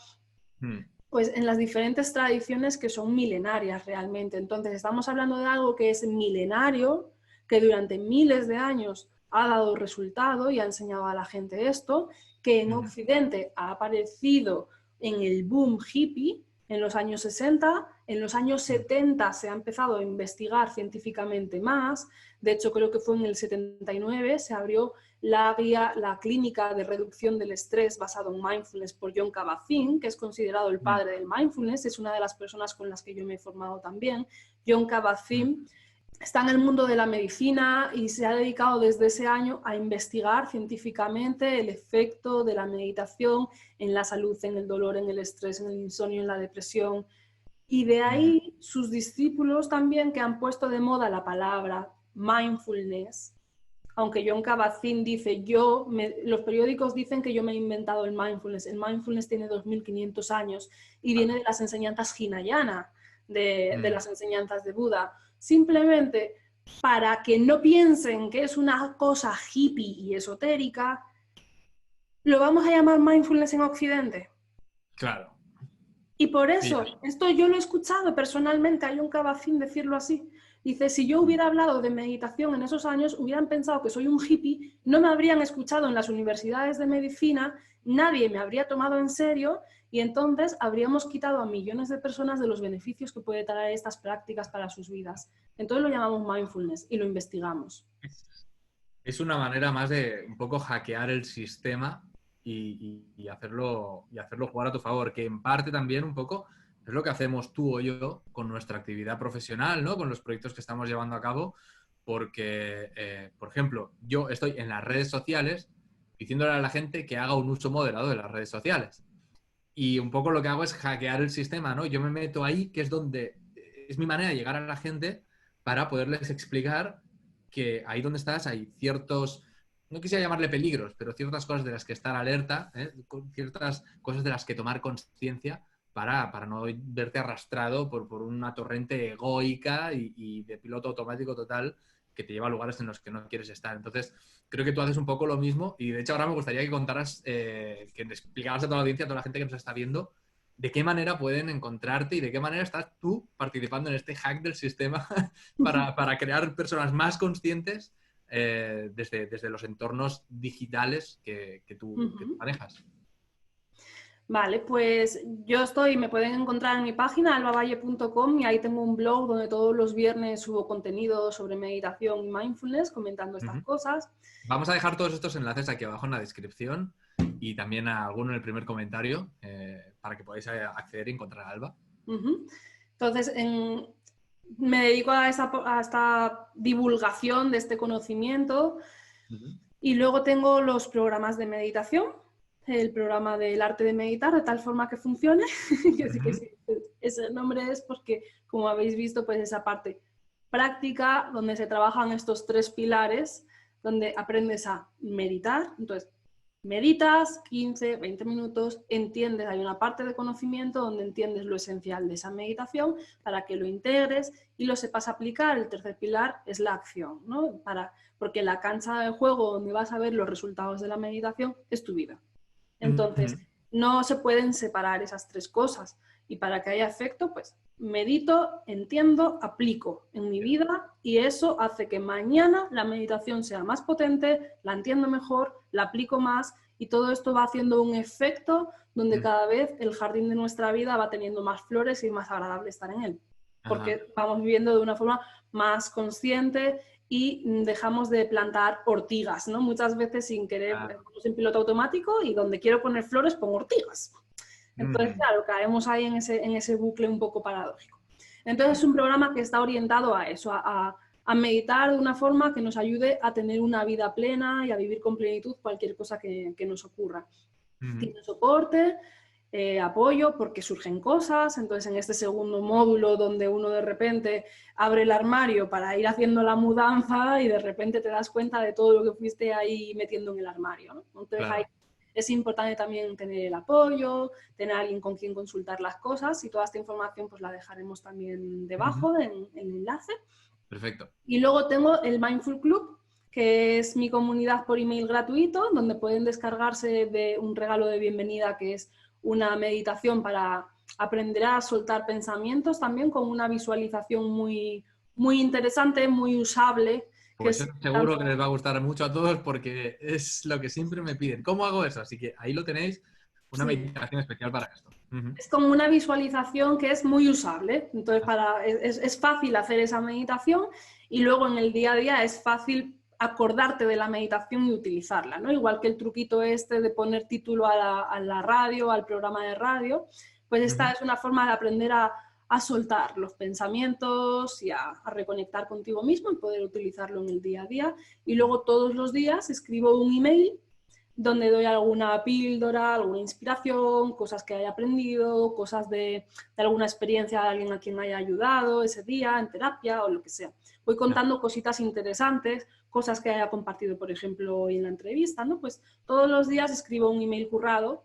pues en las diferentes tradiciones que son milenarias realmente. Entonces estamos hablando de algo que es milenario, que durante miles de años ha dado resultado y ha enseñado a la gente esto, que en Occidente ha aparecido en el boom hippie en los años 60, en los años 70 se ha empezado a investigar científicamente más, de hecho creo que fue en el 79, se abrió la clínica de reducción del estrés basado en mindfulness por Jon Kabat-Zinn, que es considerado el padre del mindfulness, es una de las personas con las que yo me he formado también. Jon Kabat-Zinn está en el mundo de la medicina y se ha dedicado desde ese año a investigar científicamente el efecto de la meditación en la salud, en el dolor, en el estrés, en el insomnio, en la depresión. Y de ahí sus discípulos también que han puesto de moda la palabra mindfulness, aunque Jon Kabat-Zinn dice, los periódicos dicen que yo me he inventado el mindfulness tiene 2.500 años y viene de las enseñanzas hinayana, de las enseñanzas de Buda. Simplemente para que no piensen que es una cosa hippie y esotérica, ¿lo vamos a llamar mindfulness en Occidente? Claro. Y por eso, esto yo lo he escuchado personalmente a Jon Kabat-Zinn decirlo así. Dice, si yo hubiera hablado de meditación en esos años, hubieran pensado que soy un hippie, no me habrían escuchado en las universidades de medicina, nadie me habría tomado en serio y entonces habríamos quitado a millones de personas de los beneficios que puede traer estas prácticas para sus vidas. Entonces lo llamamos mindfulness y lo investigamos. Es una manera más de un poco hackear el sistema y hacerlo jugar a tu favor, que en parte también un poco es lo que hacemos tú o yo con nuestra actividad profesional, ¿no? Con los proyectos que estamos llevando a cabo, porque, por ejemplo, yo estoy en las redes sociales diciéndole a la gente que haga un uso moderado de las redes sociales. Y un poco lo que hago es hackear el sistema, ¿no? Yo me meto ahí, que es donde es mi manera de llegar a la gente para poderles explicar que ahí donde estás hay ciertos, no quisiera llamarle peligros, pero ciertas cosas de las que estar alerta, ciertas cosas de las que tomar conciencia para no verte arrastrado por una torrente egoica y de piloto automático total que te lleva a lugares en los que no quieres estar. Entonces, creo que tú haces un poco lo mismo y de hecho ahora me gustaría que contaras, que te explicaras a toda la audiencia, a toda la gente que nos está viendo, de qué manera pueden encontrarte y de qué manera estás tú participando en este hack del sistema para crear personas más conscientes desde los entornos digitales que tú manejas. Vale, pues me pueden encontrar en mi página albavalle.com y ahí tengo un blog donde todos los viernes subo contenido sobre meditación y mindfulness comentando estas cosas. Vamos a dejar todos estos enlaces aquí abajo en la descripción y también a alguno en el primer comentario para que podáis acceder y encontrar a Alba. Entonces, me dedico a esta divulgación de este conocimiento y luego tengo los programas de meditación. El programa del arte de meditar de tal forma que funcione. Yo sé que sí, ese nombre es porque, como habéis visto, pues esa parte práctica donde se trabajan estos 3 pilares, donde aprendes a meditar. Entonces, meditas 15, 20 minutos, entiendes, hay una parte de conocimiento donde entiendes lo esencial de esa meditación para que lo integres y lo sepas aplicar. El tercer pilar es la acción, ¿no? Porque la cancha de juego donde vas a ver los resultados de la meditación es tu vida. Entonces, no se pueden separar esas 3 cosas. Y para que haya efecto, pues medito, entiendo, aplico en mi vida y eso hace que mañana la meditación sea más potente, la entiendo mejor, la aplico más y todo esto va haciendo un efecto donde cada vez el jardín de nuestra vida va teniendo más flores y más agradable estar en él. Porque vamos viviendo de una forma más consciente y dejamos de plantar ortigas, ¿no? Muchas veces sin querer, estamos en piloto automático y donde quiero poner flores pongo ortigas. Entonces, claro, caemos ahí en ese bucle un poco paradójico. Entonces, es un programa que está orientado a eso, a meditar de una forma que nos ayude a tener una vida plena y a vivir con plenitud cualquier cosa que nos ocurra. Tiene soporte, apoyo porque surgen cosas. Entonces en este segundo módulo donde uno de repente abre el armario para ir haciendo la mudanza y de repente te das cuenta de todo lo que fuiste ahí metiendo en el armario, ¿no? Entonces hay es importante también tener el apoyo, tener a alguien con quien consultar las cosas, y toda esta información pues la dejaremos también debajo en el enlace. Perfecto. Y luego tengo el Mindful Club, que es mi comunidad por email gratuito, donde pueden descargarse de un regalo de bienvenida, que es una meditación para aprender a soltar pensamientos, también con una visualización muy, muy interesante, muy usable. Pues seguro que les va a gustar mucho a todos porque es lo que siempre me piden. ¿Cómo hago eso? Así que ahí lo tenéis, una meditación especial para esto. Es como una visualización que es muy usable. Entonces, es fácil hacer esa meditación, y luego en el día a día es fácil acordarte de la meditación y utilizarla, ¿no? Igual que el truquito este de poner título a la radio, al programa de radio, pues esta es una forma de aprender a soltar los pensamientos y a reconectar contigo mismo y poder utilizarlo en el día a día. Y luego todos los días escribo un email donde doy alguna píldora, alguna inspiración, cosas que haya aprendido, cosas de alguna experiencia de alguien a quien haya ayudado ese día en terapia o lo que sea. Voy contando cositas interesantes, cosas que haya compartido, por ejemplo, hoy en la entrevista, ¿no? Pues todos los días escribo un email currado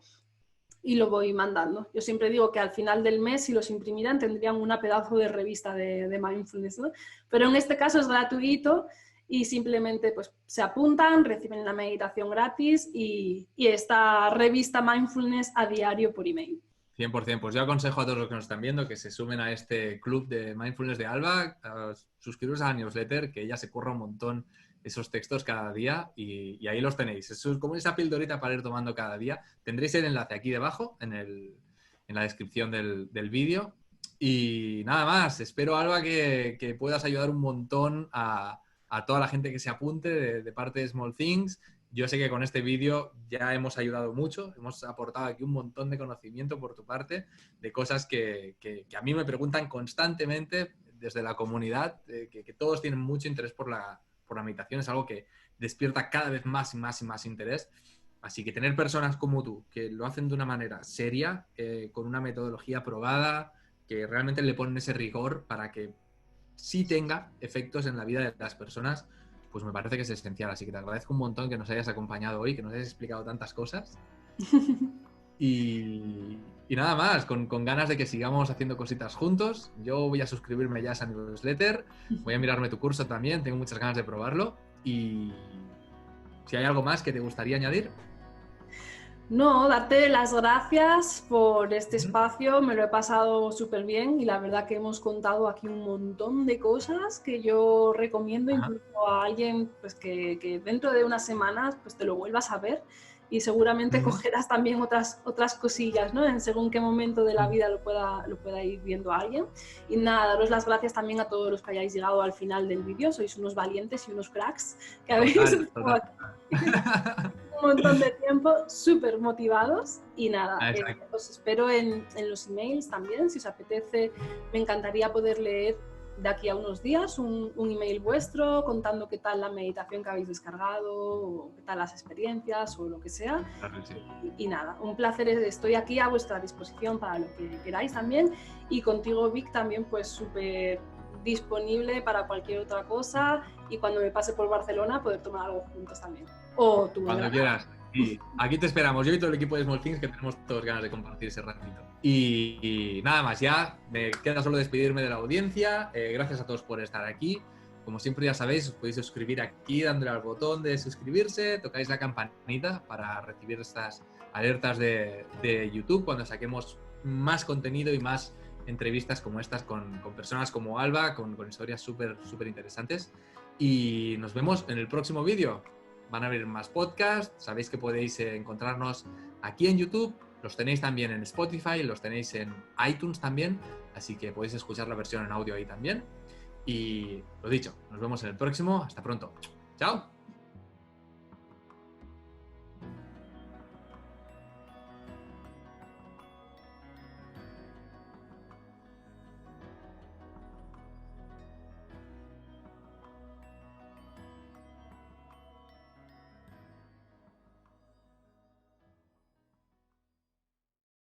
y lo voy mandando. Yo siempre digo que al final del mes, si los imprimieran, tendrían una pedazo de revista de mindfulness, ¿no? Pero en este caso es gratuito y simplemente pues, se apuntan, reciben la meditación gratis y esta revista Mindfulness a diario por email. 100%. Pues yo aconsejo a todos los que nos están viendo que se sumen a este club de Mindfulness de Alba, a suscribiros a la newsletter, que ella se curra un montón esos textos cada día y ahí los tenéis. Es como esa pildorita para ir tomando cada día. Tendréis el enlace aquí debajo en la descripción del vídeo. Y nada más, espero, Alba, que puedas ayudar un montón a toda la gente que se apunte de parte de Small Things. Yo sé que con este vídeo ya hemos ayudado mucho, hemos aportado aquí un montón de conocimiento por tu parte, de cosas que a mí me preguntan constantemente desde la comunidad, que todos tienen mucho interés por la meditación, es algo que despierta cada vez más y más y más interés. Así que tener personas como tú, que lo hacen de una manera seria, con una metodología probada, que realmente le ponen ese rigor para que sí tenga efectos en la vida de las personas, pues me parece que es esencial. Así que te agradezco un montón que nos hayas acompañado hoy, que nos hayas explicado tantas cosas. Y nada más, con ganas de que sigamos haciendo cositas juntos. Yo voy a suscribirme ya a esa newsletter, voy a mirarme tu curso también, tengo muchas ganas de probarlo. Y si hay algo más que te gustaría añadir. No, darte las gracias por este espacio, me lo he pasado súper bien y la verdad que hemos contado aquí un montón de cosas que yo recomiendo incluso a alguien pues, que dentro de unas semanas pues, te lo vuelvas a ver y seguramente cogerás también otras cosillas, ¿no? En según qué momento de la vida lo pueda ir viendo a alguien. Y nada, daros las gracias también a todos los que hayáis llegado al final del vídeo, sois unos valientes y unos cracks que habéis estado aquí. Un montón de tiempo, súper motivados y nada, os espero en los emails también, si os apetece, me encantaría poder leer de aquí a unos días un email vuestro contando qué tal la meditación que habéis descargado, o qué tal las experiencias o lo que sea. Claro, sí. Y nada, un placer, estoy aquí a vuestra disposición para lo que queráis también y contigo, Vic, también pues súper disponible para cualquier otra cosa y cuando me pase por Barcelona poder tomar algo juntos también. O tú. Cuando quieras. Sí, aquí te esperamos. Yo y todo el equipo de Small Things que tenemos todas ganas de compartir ese ratito. Y nada más, ya me queda solo despedirme de la audiencia. Gracias a todos por estar aquí. Como siempre ya sabéis, os podéis suscribir aquí dándole al botón de suscribirse, tocáis la campanita para recibir estas alertas de YouTube cuando saquemos más contenido y más entrevistas como estas con personas como Alba, con historias súper interesantes. Y nos vemos en el próximo vídeo. Van a haber más podcasts, sabéis que podéis encontrarnos aquí en YouTube, los tenéis también en Spotify, los tenéis en iTunes también, así que podéis escuchar la versión en audio ahí también. Y lo dicho, nos vemos en el próximo, hasta pronto. ¡Chao!